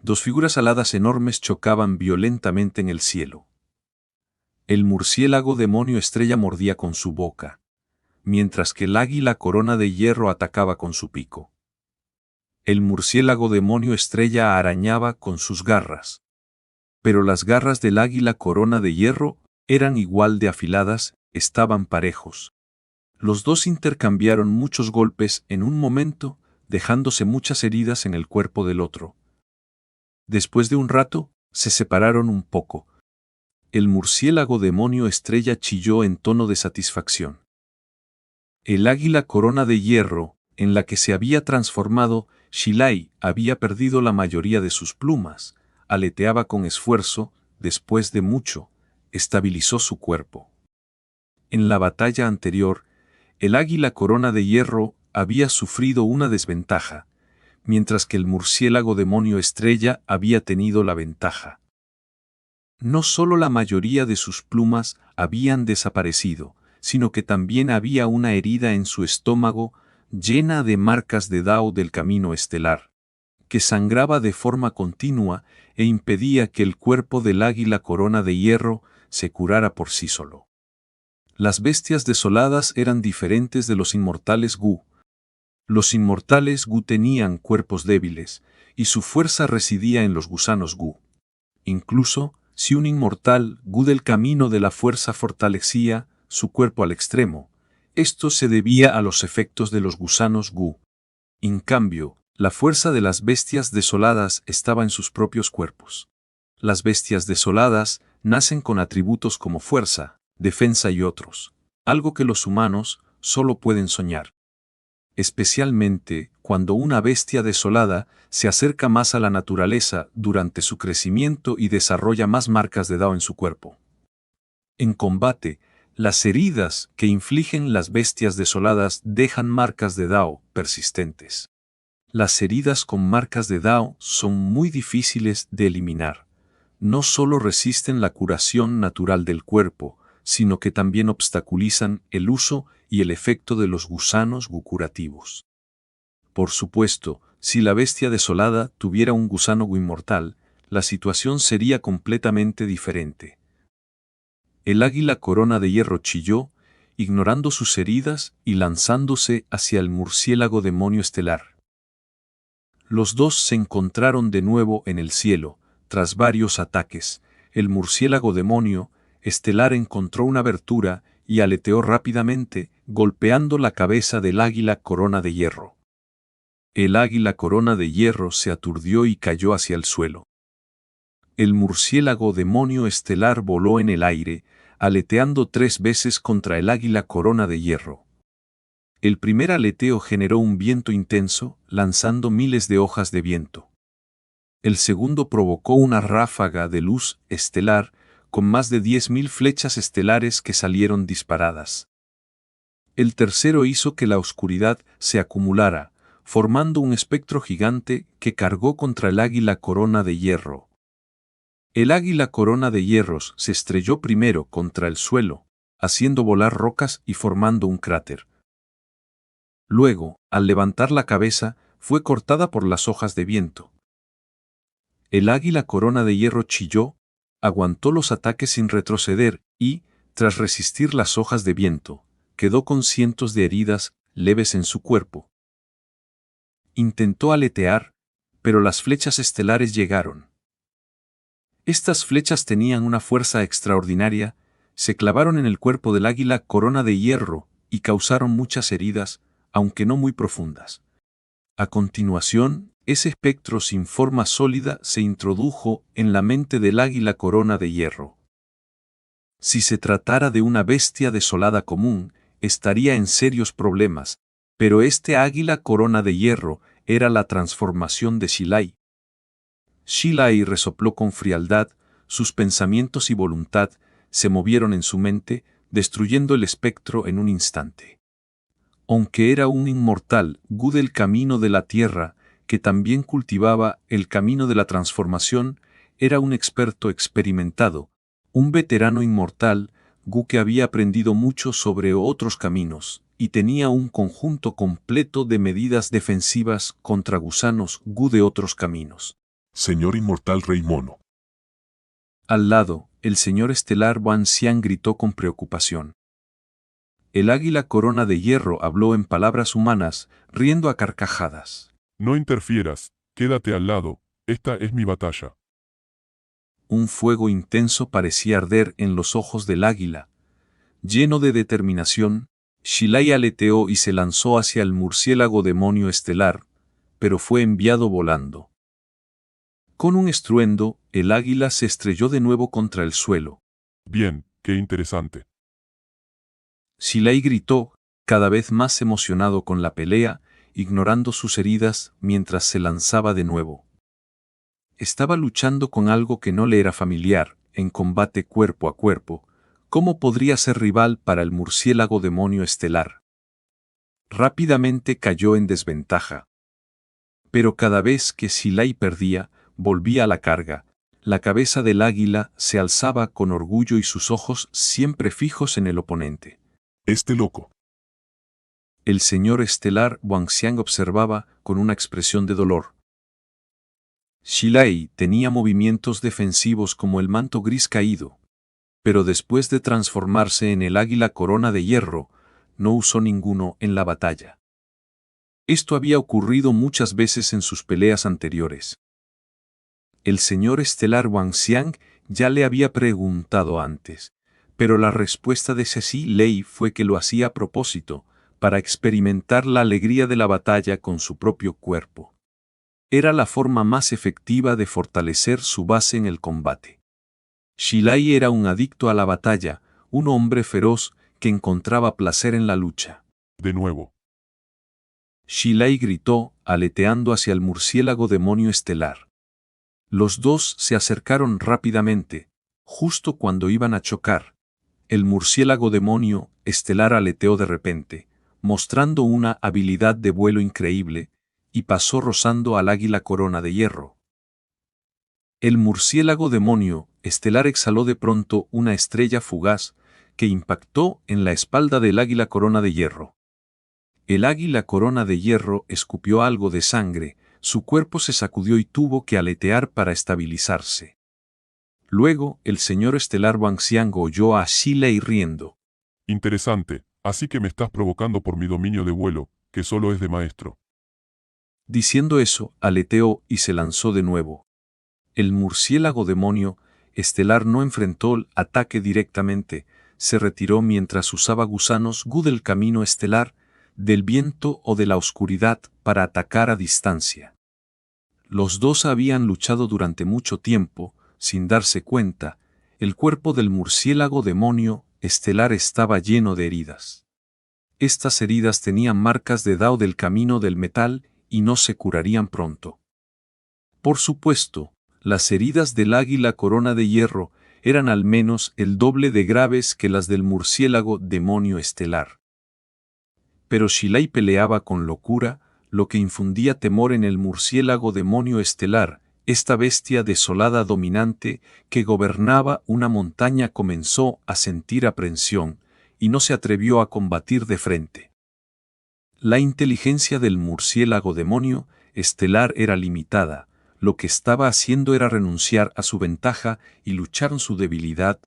Dos figuras aladas enormes chocaban violentamente en el cielo. El murciélago demonio estrella mordía con su boca, mientras que el águila corona de hierro atacaba con su pico. El murciélago demonio estrella arañaba con sus garras. Pero las garras del águila corona de hierro eran igual de afiladas, estaban parejos. Los dos intercambiaron muchos golpes en un momento, dejándose muchas heridas en el cuerpo del otro. Después de un rato, se separaron un poco. El murciélago demonio estrella chilló en tono de satisfacción. El águila corona de hierro, en la que se había transformado, Xilai había perdido la mayoría de sus plumas, aleteaba con esfuerzo, después de mucho, estabilizó su cuerpo. En la batalla anterior, el águila corona de hierro había sufrido una desventaja, mientras que el murciélago demonio estrella había tenido la ventaja. No solo la mayoría de sus plumas habían desaparecido, sino que también había una herida en su estómago llena de marcas de Dao del camino estelar, que sangraba de forma continua e impedía que el cuerpo del águila corona de hierro se curara por sí solo. Las bestias desoladas eran diferentes de los inmortales Gu. Los inmortales Gu tenían cuerpos débiles, y su fuerza residía en los gusanos Gu. Incluso, si un inmortal Gu del camino de la fuerza fortalecía su cuerpo al extremo, esto se debía a los efectos de los gusanos Gu. En cambio, la fuerza de las bestias desoladas estaba en sus propios cuerpos. Las bestias desoladas nacen con atributos como fuerza, defensa y otros, algo que los humanos solo pueden soñar. Especialmente cuando una bestia desolada se acerca más a la naturaleza durante su crecimiento y desarrolla más marcas de Dao en su cuerpo. En combate, Las heridas que infligen las bestias desoladas dejan marcas de Dao persistentes. Las heridas con marcas de Dao son muy difíciles de eliminar. No solo resisten la curación natural del cuerpo, sino que también obstaculizan el uso y el efecto de los gusanos gu curativos. Por supuesto, si la bestia desolada tuviera un gusano gu inmortal, la situación sería completamente diferente. El águila corona de hierro chilló, ignorando sus heridas y lanzándose hacia el murciélago demonio estelar. Los dos se encontraron de nuevo en el cielo. Tras varios ataques, el murciélago demonio estelar encontró una abertura y aleteó rápidamente, golpeando la cabeza del águila corona de hierro. El águila corona de hierro se aturdió y cayó hacia el suelo. El murciélago demonio estelar voló en el aire, aleteando 3 veces contra el águila corona de hierro. El primer aleteo generó un viento intenso, lanzando miles de hojas de viento. El segundo provocó una ráfaga de luz estelar, con más de 10.000 flechas estelares que salieron disparadas. El tercero hizo que la oscuridad se acumulara, formando un espectro gigante que cargó contra el águila corona de hierro. El águila corona de hierros se estrelló primero contra el suelo, haciendo volar rocas y formando un cráter. Luego, al levantar la cabeza, fue cortada por las hojas de viento. El águila corona de hierro chilló, aguantó los ataques sin retroceder y, tras resistir las hojas de viento, quedó con cientos de heridas leves en su cuerpo. Intentó aletear, pero las flechas estelares llegaron. Estas flechas tenían una fuerza extraordinaria, se clavaron en el cuerpo del águila corona de hierro y causaron muchas heridas, aunque no muy profundas. A continuación, ese espectro sin forma sólida se introdujo en la mente del águila corona de hierro. Si se tratara de una bestia desolada común, estaría en serios problemas, pero este águila corona de hierro era la transformación de Xilai. Xilai resopló con frialdad, sus pensamientos y voluntad se movieron en su mente, destruyendo el espectro en un instante. Aunque era un inmortal, gu del camino de la tierra, que también cultivaba el camino de la transformación, era un experto experimentado, un veterano inmortal, gu que había aprendido mucho sobre otros caminos, y tenía un conjunto completo de medidas defensivas contra gusanos gu de otros caminos. Señor inmortal Rey Mono. Al lado, el señor estelar Wan Xiang gritó con preocupación. El águila corona de hierro habló en palabras humanas, riendo a carcajadas. No interfieras, quédate al lado, esta es mi batalla. Un fuego intenso parecía arder en los ojos del águila. Lleno de determinación, Xilai aleteó y se lanzó hacia el murciélago demonio estelar, pero fue enviado volando. Con un estruendo, el águila se estrelló de nuevo contra el suelo. Bien, qué interesante. Xilai gritó, cada vez más emocionado con la pelea, ignorando sus heridas mientras se lanzaba de nuevo. Estaba luchando con algo que no le era familiar, en combate cuerpo a cuerpo. ¿Cómo podría ser rival para el murciélago demonio estelar? Rápidamente cayó en desventaja. Pero cada vez que Xilai perdía, volvía a la carga. La cabeza del águila se alzaba con orgullo y sus ojos siempre fijos en el oponente. Este loco. El señor estelar Wang Xiang observaba con una expresión de dolor. Xilai tenía movimientos defensivos como el manto gris caído, pero después de transformarse en el águila corona de hierro, no usó ninguno en la batalla. Esto había ocurrido muchas veces en sus peleas anteriores. El señor estelar Wang Xiang ya le había preguntado antes, pero la respuesta de Ceci Lei fue que lo hacía a propósito, para experimentar la alegría de la batalla con su propio cuerpo. Era la forma más efectiva de fortalecer su base en el combate. Xilai era un adicto a la batalla, un hombre feroz que encontraba placer en la lucha. De nuevo. Xilai gritó, aleteando hacia el murciélago demonio estelar. Los dos se acercaron rápidamente, justo cuando iban a chocar. El murciélago demonio estelar aleteó de repente, mostrando una habilidad de vuelo increíble, y pasó rozando al águila corona de hierro. El murciélago demonio estelar exhaló de pronto una estrella fugaz que impactó en la espalda del águila corona de hierro. El águila corona de hierro escupió algo de sangre, su cuerpo se sacudió y tuvo que aletear para estabilizarse. Luego, el señor estelar Wangxiang oyó a Xi Lei riendo. Interesante, así que me estás provocando por mi dominio de vuelo, que solo es de maestro. Diciendo eso, aleteó y se lanzó de nuevo. El murciélago demonio estelar no enfrentó el ataque directamente, se retiró mientras usaba gusanos Gu del camino estelar, del viento o de la oscuridad para atacar a distancia. Los dos habían luchado durante mucho tiempo, sin darse cuenta, el cuerpo del murciélago demonio estelar estaba lleno de heridas. Estas heridas tenían marcas de Dao del camino del metal y no se curarían pronto. Por supuesto, las heridas del águila corona de hierro eran al menos el doble de graves que las del murciélago demonio estelar. Pero Xi Lei peleaba con locura, lo que infundía temor en el murciélago demonio estelar. Esta bestia desolada dominante que gobernaba una montaña comenzó a sentir aprensión y no se atrevió a combatir de frente. La inteligencia del murciélago demonio estelar era limitada, lo que estaba haciendo era renunciar a su ventaja y luchar en su debilidad.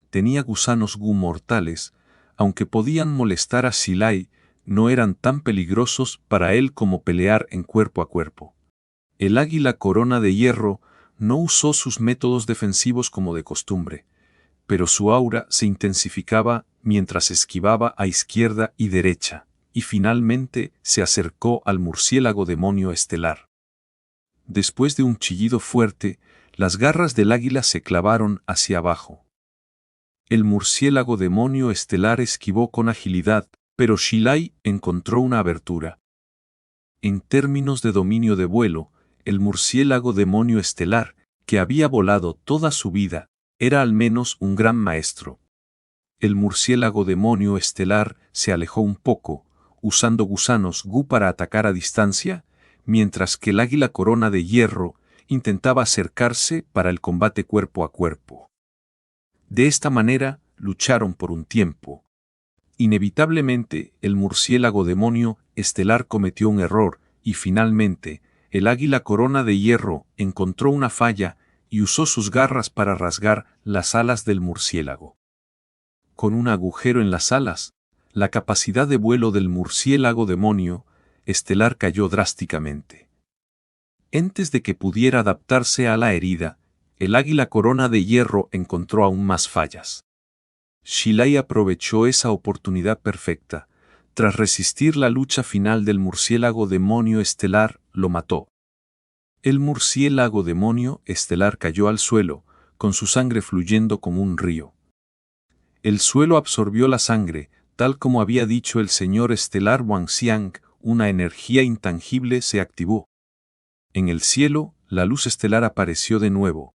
Tenía gusanos Gu mortales, aunque podían molestar a Xi Lei, no eran tan peligrosos para él como pelear en cuerpo a cuerpo. El águila corona de hierro no usó sus métodos defensivos como de costumbre, pero su aura se intensificaba mientras esquivaba a izquierda y derecha, y finalmente se acercó al murciélago demonio estelar. Después de un chillido fuerte, las garras del águila se clavaron hacia abajo. El murciélago demonio estelar esquivó con agilidad, pero Xi Lei encontró una abertura. En términos de dominio de vuelo, el murciélago demonio estelar, que había volado toda su vida, era al menos un gran maestro. El murciélago demonio estelar se alejó un poco, usando gusanos Gu para atacar a distancia, mientras que el águila corona de hierro intentaba acercarse para el combate cuerpo a cuerpo. De esta manera, lucharon por un tiempo. Inevitablemente, el murciélago demonio estelar cometió un error, y finalmente, el águila corona de hierro encontró una falla y usó sus garras para rasgar las alas del murciélago. Con un agujero en las alas, la capacidad de vuelo del murciélago demonio estelar cayó drásticamente. Antes de que pudiera adaptarse a la herida, el águila corona de hierro encontró aún más fallas. Xi Lei aprovechó esa oportunidad perfecta. Tras resistir la lucha final del murciélago demonio estelar, lo mató. El murciélago demonio estelar cayó al suelo, con su sangre fluyendo como un río. El suelo absorbió la sangre, tal como había dicho el señor estelar Wangxiang, una energía intangible se activó. En el cielo, la luz estelar apareció de nuevo.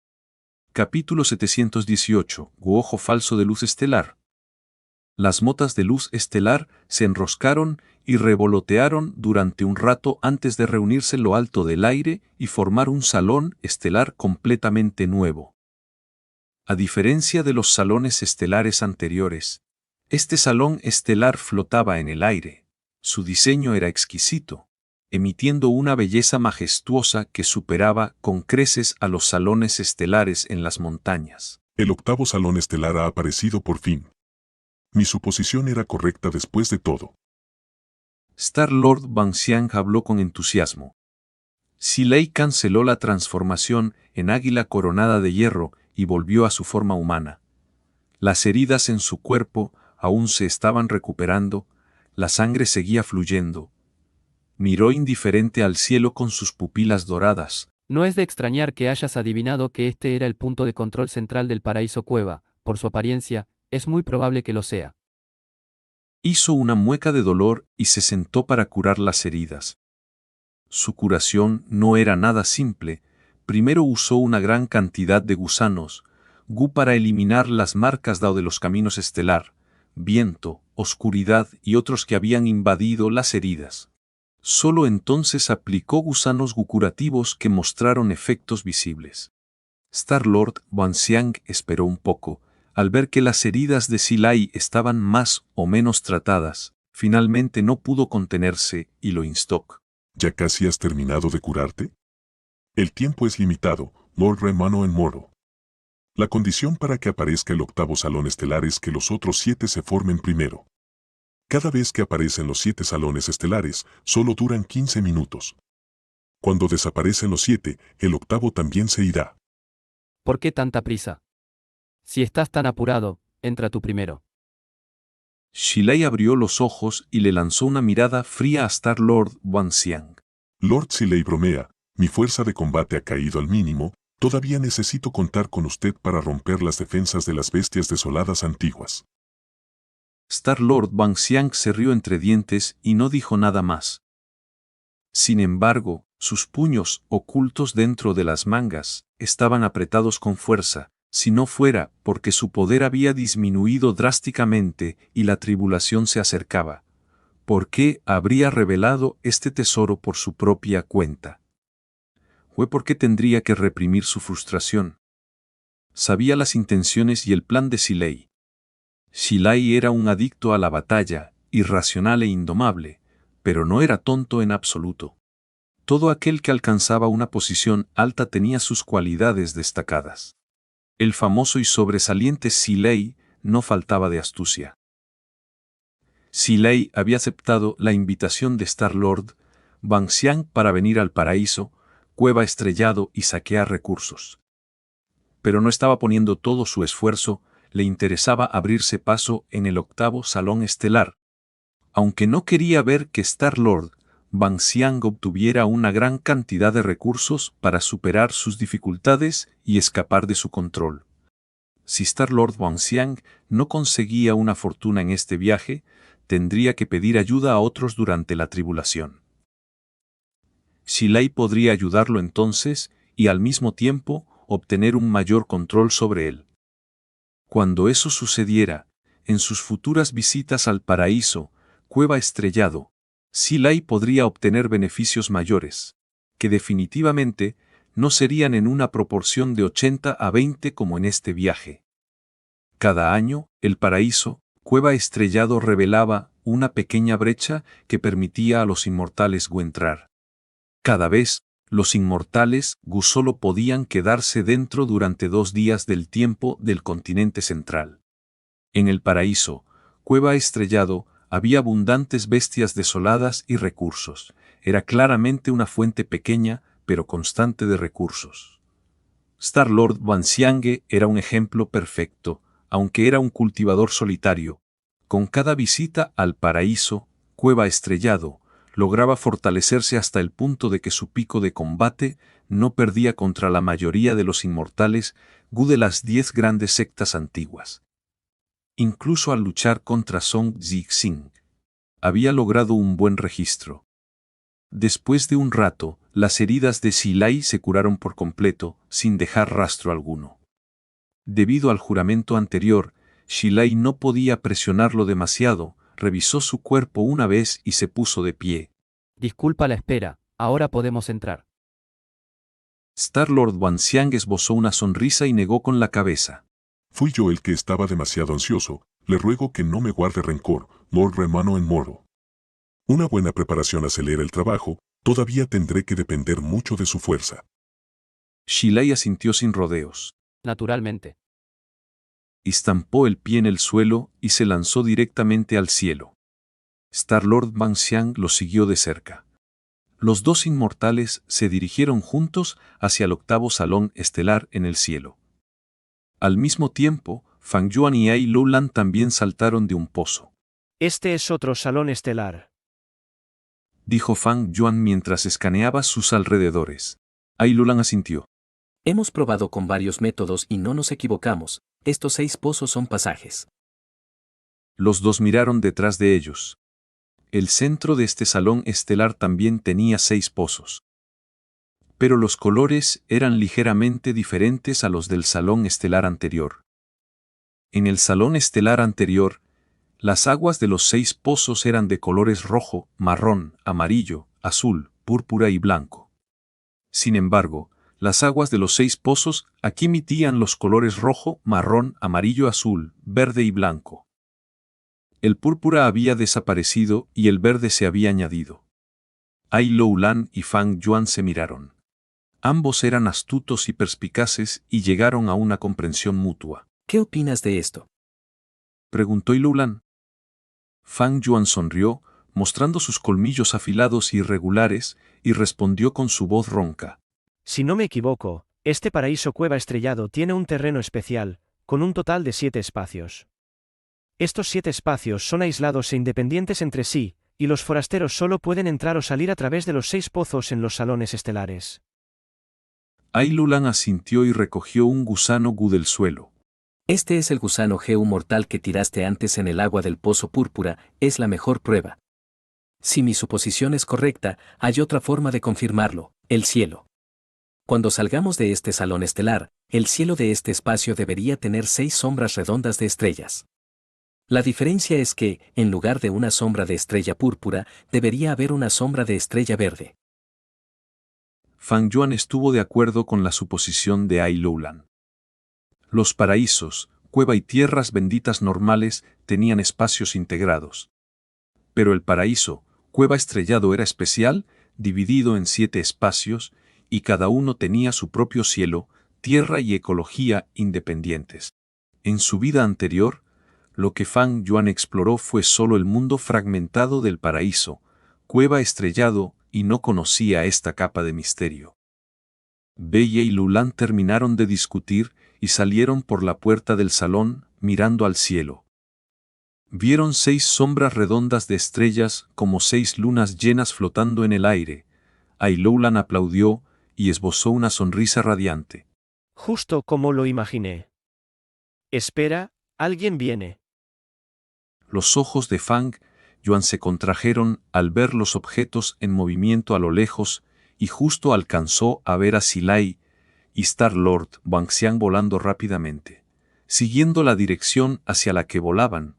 Capítulo 718. Ojo falso de luz estelar. Las motas de luz estelar se enroscaron y revolotearon durante un rato antes de reunirse en lo alto del aire y formar un salón estelar completamente nuevo. A diferencia de los salones estelares anteriores, este salón estelar flotaba en el aire. Su diseño era exquisito, emitiendo una belleza majestuosa que superaba con creces a los salones estelares en las montañas. El octavo salón estelar ha aparecido por fin. Mi suposición era correcta después de todo. Star-Lord Wangxiang habló con entusiasmo. Xi Lei canceló la transformación en águila coronada de hierro y volvió a su forma humana. Las heridas en su cuerpo aún se estaban recuperando, la sangre seguía fluyendo. Miró indiferente al cielo con sus pupilas doradas. No es de extrañar que hayas adivinado que este era el punto de control central del paraíso cueva, por su apariencia, es muy probable que lo sea. Hizo una mueca de dolor y se sentó para curar las heridas. Su curación no era nada simple. Primero usó una gran cantidad de gusanos Gu para eliminar las marcas Dao de los caminos estelar, viento, oscuridad y otros que habían invadido las heridas. Solo entonces aplicó gusanos Gu curativos que mostraron efectos visibles. Star-Lord Wanxiang esperó un poco, al ver que las heridas de Silai estaban más o menos tratadas. Finalmente no pudo contenerse y lo instó. ¿Ya casi has terminado de curarte? El tiempo es limitado, Lord Remano en Moro. La condición para que aparezca el octavo salón estelar es que los otros 7 se formen primero. Cada vez que aparecen los 7 salones estelares, solo duran 15 minutos. Cuando desaparecen los 7, el octavo también se irá. ¿Por qué tanta prisa? Si estás tan apurado, entra tú primero. Silai abrió los ojos y le lanzó una mirada fría a Star-Lord Wanxiang. Lord Silei bromea, mi fuerza de combate ha caído al mínimo, todavía necesito contar con usted para romper las defensas de las bestias desoladas antiguas. Star-Lord Wanxiang se rió entre dientes y no dijo nada más. Sin embargo, sus puños, ocultos dentro de las mangas, estaban apretados con fuerza, si no fuera porque su poder había disminuido drásticamente y la tribulación se acercaba. ¿Por qué habría revelado este tesoro por su propia cuenta? Fue porque tendría que reprimir su frustración. Sabía las intenciones y el plan de Silai. Silai era un adicto a la batalla, irracional e indomable, pero no era tonto en absoluto. Todo aquel que alcanzaba una posición alta tenía sus cualidades destacadas. El famoso y sobresaliente Silai no faltaba de astucia. Silai había aceptado la invitación de Star-Lord Wanxiang para venir al paraíso, cueva estrellado y saquear recursos. Pero no estaba poniendo todo su esfuerzo, le interesaba abrirse paso en el octavo salón estelar. Aunque no quería ver que Star-Lord Wanxiang obtuviera una gran cantidad de recursos para superar sus dificultades y escapar de su control. Si Star-Lord Wanxiang no conseguía una fortuna en este viaje, tendría que pedir ayuda a otros durante la tribulación. Silai podría ayudarlo entonces y al mismo tiempo obtener un mayor control sobre él. Cuando eso sucediera, en sus futuras visitas al paraíso, cueva estrellado, Silai podría obtener beneficios mayores, que definitivamente no serían en una proporción de 80 a 20 como en este viaje. Cada año, el paraíso, cueva estrellado revelaba una pequeña brecha que permitía a los inmortales Gu entrar. Cada vez, los inmortales Gu solo podían quedarse dentro durante 2 días del tiempo del continente central. En el paraíso, cueva estrellado, había abundantes bestias desoladas y recursos. Era claramente una fuente pequeña, pero constante de recursos. Star-Lord Wanxiang era un ejemplo perfecto, aunque era un cultivador solitario. Con cada visita al paraíso, cueva estrellado, lograba fortalecerse hasta el punto de que su pico de combate no perdía contra la mayoría de los inmortales Gu de las 10 grandes sectas antiguas. Incluso al luchar contra Song Zixing, había logrado un buen registro. Después de un rato, las heridas de Silai se curaron por completo, sin dejar rastro alguno. Debido al juramento anterior, Silai no podía presionarlo demasiado, revisó su cuerpo una vez y se puso de pie. Disculpa la espera, ahora podemos entrar. Star-Lord Wanxiang esbozó una sonrisa y negó con la cabeza. Fui yo el que estaba demasiado ansioso, le ruego que no me guarde rencor, Lord Remano en Moro. Una buena preparación acelera el trabajo, todavía tendré que depender mucho de su fuerza. Silai asintió sin rodeos. Naturalmente. Estampó el pie en el suelo y se lanzó directamente al cielo. Star-Lord Wanxiang lo siguió de cerca. Los 2 inmortales se dirigieron juntos hacia el octavo salón estelar en el cielo. Al mismo tiempo, Fang Yuan y Ai Lulan también saltaron de un pozo. Este es otro salón estelar, Dijo Fang Yuan mientras escaneaba sus alrededores. Ai Lulan asintió. Hemos probado con varios métodos y no nos equivocamos, estos 6 pozos son pasajes. Los 2 miraron detrás de ellos. El centro de este salón estelar también tenía 6 pozos. pero los colores eran ligeramente diferentes a los del salón estelar anterior. En el salón estelar anterior, las aguas de los 6 pozos eran de colores rojo, marrón, amarillo, azul, púrpura y blanco. Sin embargo, las aguas de los 6 pozos aquí emitían los colores rojo, marrón, amarillo, azul, verde y blanco. El púrpura había desaparecido y el verde se había añadido. Ai Loulan y Fang Yuan se miraron. Ambos eran astutos y perspicaces y llegaron a una comprensión mutua. ¿Qué opinas de esto? Preguntó Ai Loulan. Fang Yuan sonrió, mostrando sus colmillos afilados y irregulares, y respondió con su voz ronca. Si no me equivoco, este paraíso cueva estrellado tiene un terreno especial, con un total de 7 espacios. Estos 7 espacios son aislados e independientes entre sí, y los forasteros solo pueden entrar o salir a través de los 6 pozos en los salones estelares. Ai Loulan asintió y recogió un gusano gu del suelo. Este es el gusano Geu mortal que tiraste antes en el agua del pozo púrpura, es la mejor prueba. Si mi suposición es correcta, hay otra forma de confirmarlo, el cielo. Cuando salgamos de este salón estelar, el cielo de este espacio debería tener 6 sombras redondas de estrellas. La diferencia es que, en lugar de una sombra de estrella púrpura, debería haber una sombra de estrella verde. Fang Yuan estuvo de acuerdo con la suposición de Ai Loulan. Los paraísos, cueva y tierras benditas normales tenían espacios integrados. Pero el paraíso, cueva estrellado era especial, dividido en 7 espacios, y cada uno tenía su propio cielo, tierra y ecología independientes. En su vida anterior, lo que Fang Yuan exploró fue solo el mundo fragmentado del paraíso, cueva estrellado, y no conocía esta capa de misterio. Bella y Loulan terminaron de discutir y salieron por la puerta del salón, mirando al cielo. Vieron 6 sombras redondas de estrellas como 6 lunas llenas flotando en el aire. Ai Loulan aplaudió y esbozó una sonrisa radiante. Justo como lo imaginé. Espera, alguien viene. Los ojos de Fang Yuan se contrajeron al ver los objetos en movimiento a lo lejos, y justo alcanzó a ver a Silai y Star-Lord Wangxiang volando rápidamente. Siguiendo la dirección hacia la que volaban,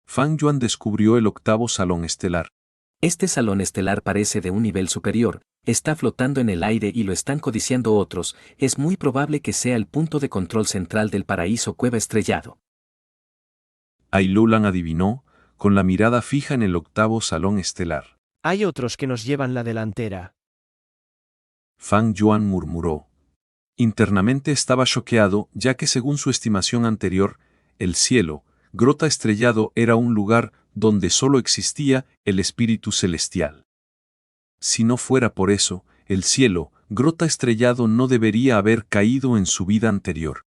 Fang Yuan descubrió el 8º salón estelar. Este salón estelar parece de un nivel superior, está flotando en el aire y lo están codiciando otros, es muy probable que sea el punto de control central del paraíso cueva estrellado. Ai Loulan adivinó, con la mirada fija en el 8º salón estelar. Hay otros que nos llevan la delantera. Fang Yuan murmuró. Internamente estaba choqueado, ya que según su estimación anterior, el cielo, grota estrellado era un lugar donde solo existía el espíritu celestial. Si no fuera por eso, el cielo, grota estrellado no debería haber caído en su vida anterior.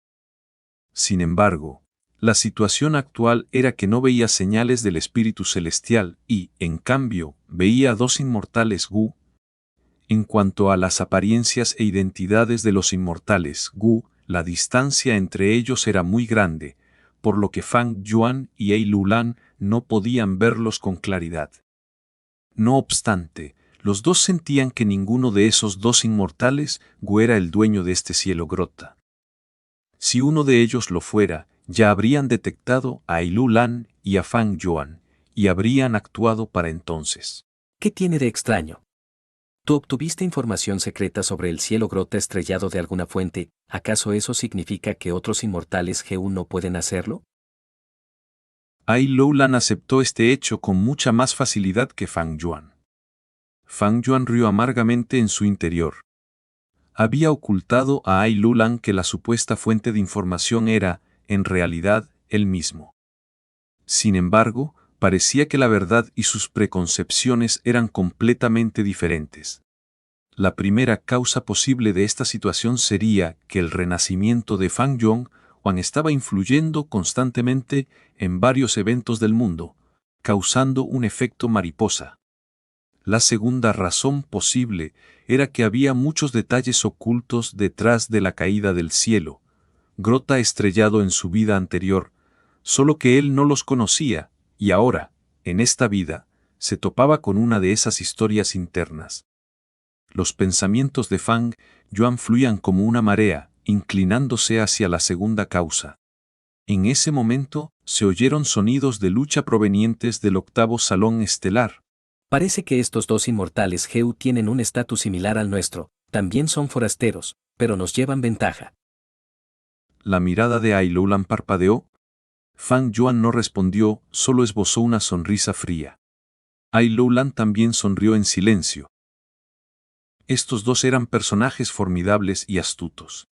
Sin embargo, la situación actual era que no veía señales del espíritu celestial y, en cambio, veía 2 inmortales Gu. En cuanto a las apariencias e identidades de los inmortales Gu, la distancia entre ellos era muy grande, por lo que Fang Yuan y Ai Loulan no podían verlos con claridad. No obstante, los dos sentían que ninguno de esos 2 inmortales Gu era el dueño de este cielo grota. Si uno de ellos lo fuera, ya habrían detectado a Ai Loulan y a Fang Yuan, y habrían actuado para entonces. ¿Qué tiene de extraño? ¿Tú obtuviste información secreta sobre el cielo grota estrellado de alguna fuente? ¿Acaso eso significa que otros inmortales G1 no pueden hacerlo? Ai Loulan aceptó este hecho con mucha más facilidad que Fang Yuan. Fang Yuan rió amargamente en su interior. Había ocultado a Ai Loulan que la supuesta fuente de información era, en realidad, él mismo. Sin embargo, parecía que la verdad y sus preconcepciones eran completamente diferentes. La primera causa posible de esta situación sería que el renacimiento de Fang Yuan estaba influyendo constantemente en varios eventos del mundo, causando un efecto mariposa. La segunda razón posible era que había muchos detalles ocultos detrás de la caída del cielo, grota estrellado en su vida anterior, solo que él no los conocía, y ahora, en esta vida, se topaba con una de esas historias internas. Los pensamientos de Fang Yuan fluían como una marea, inclinándose hacia la segunda causa. En ese momento, se oyeron sonidos de lucha provenientes del octavo salón estelar. Parece que estos dos inmortales Geu tienen un estatus similar al nuestro, también son forasteros, pero nos llevan ventaja. La mirada de Ai Loulan parpadeó. Fang Yuan no respondió, solo esbozó una sonrisa fría. Ai Loulan también sonrió en silencio. Estos dos eran personajes formidables y astutos.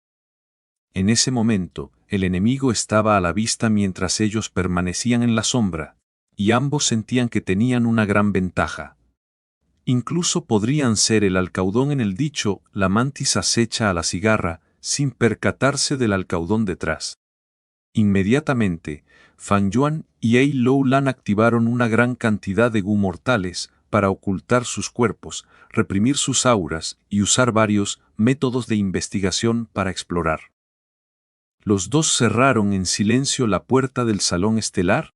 En ese momento, el enemigo estaba a la vista mientras ellos permanecían en la sombra, y ambos sentían que tenían una gran ventaja. Incluso podrían ser el alcaudón en el dicho, la mantis acecha a la cigarra, sin percatarse del alcaudón detrás. Inmediatamente, Fang Yuan y Ai Loulan activaron una gran cantidad de Gu mortales para ocultar sus cuerpos, reprimir sus auras y usar varios métodos de investigación para explorar. Los dos cerraron en silencio la puerta del salón estelar,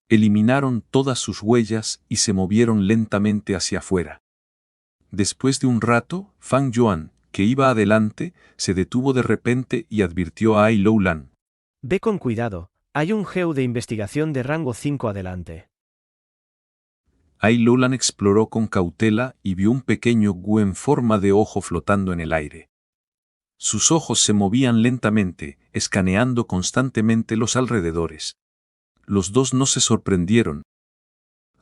eliminaron todas sus huellas y se movieron lentamente hacia afuera. Después de un rato, Fang Yuan, que iba adelante, se detuvo de repente y advirtió a Ai Loulan. Ve con cuidado, hay un Geu de investigación de rango 5 adelante. Ai Loulan exploró con cautela y vio un pequeño Gu en forma de ojo flotando en el aire. Sus ojos se movían lentamente, escaneando constantemente los alrededores. Los dos no se sorprendieron.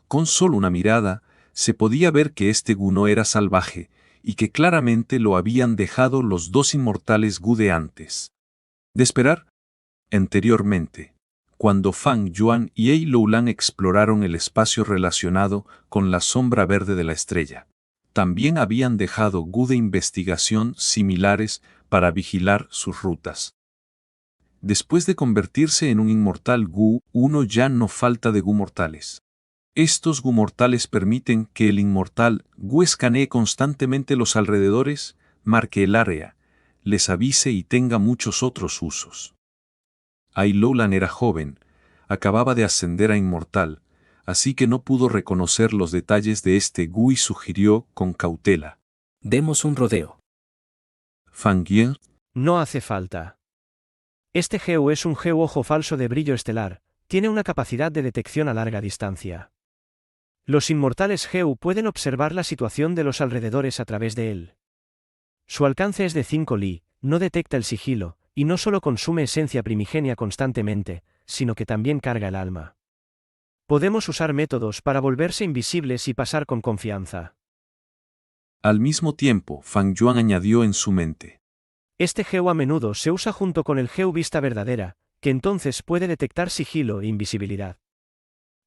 Con solo una mirada, se podía ver que este Gu no era salvaje, y que claramente lo habían dejado los dos inmortales Gu de antes. De esperar. Anteriormente, cuando Fang Yuan y Ai Loulan exploraron el espacio relacionado con la sombra verde de la estrella, también habían dejado Gu de investigación similares para vigilar sus rutas. Después de convertirse en un inmortal Gu, uno ya no falta de Gu mortales. Estos Gu mortales permiten que el inmortal Gu escanee constantemente los alrededores, marque el área, les avise y tenga muchos otros usos. Ai Loulan era joven, acababa de ascender a inmortal, así que no pudo reconocer los detalles de este Gu y sugirió con cautela. Demos un rodeo. Fang Yuan. No hace falta. Este Geu es un Geu ojo falso de brillo estelar, tiene una capacidad de detección a larga distancia. Los inmortales Geu pueden observar la situación de los alrededores a través de él. Su alcance es de 5 li, no detecta el sigilo, y no solo consume esencia primigenia constantemente, sino que también carga el alma. Podemos usar métodos para volverse invisibles y pasar con confianza. Al mismo tiempo, Fang Yuan añadió en su mente. Este Geu a menudo se usa junto con el Geu vista verdadera, que entonces puede detectar sigilo e invisibilidad.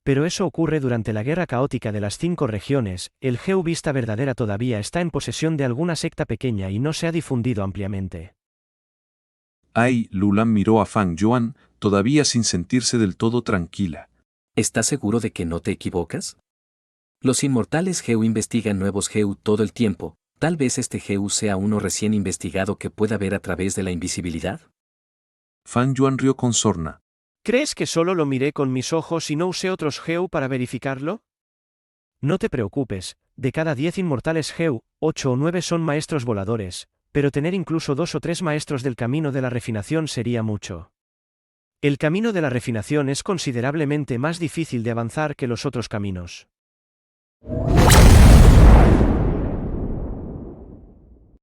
Pero eso ocurre durante la guerra caótica de las 5 regiones, el Geu vista verdadera todavía está en posesión de alguna secta pequeña y no se ha difundido ampliamente. Ai Loulan miró a Fang Yuan, todavía sin sentirse del todo tranquila. ¿Estás seguro de que no te equivocas? Los inmortales Geu investigan nuevos Geu todo el tiempo, tal vez este Geu sea uno recién investigado que pueda ver a través de la invisibilidad. Fang Yuan rió con sorna. ¿Crees que solo lo miré con mis ojos y no usé otros Geu para verificarlo? No te preocupes, de cada 10 inmortales Geu, 8 o 9 son maestros voladores, pero tener incluso 2 o 3 maestros del camino de la refinación sería mucho. El camino de la refinación es considerablemente más difícil de avanzar que los otros caminos.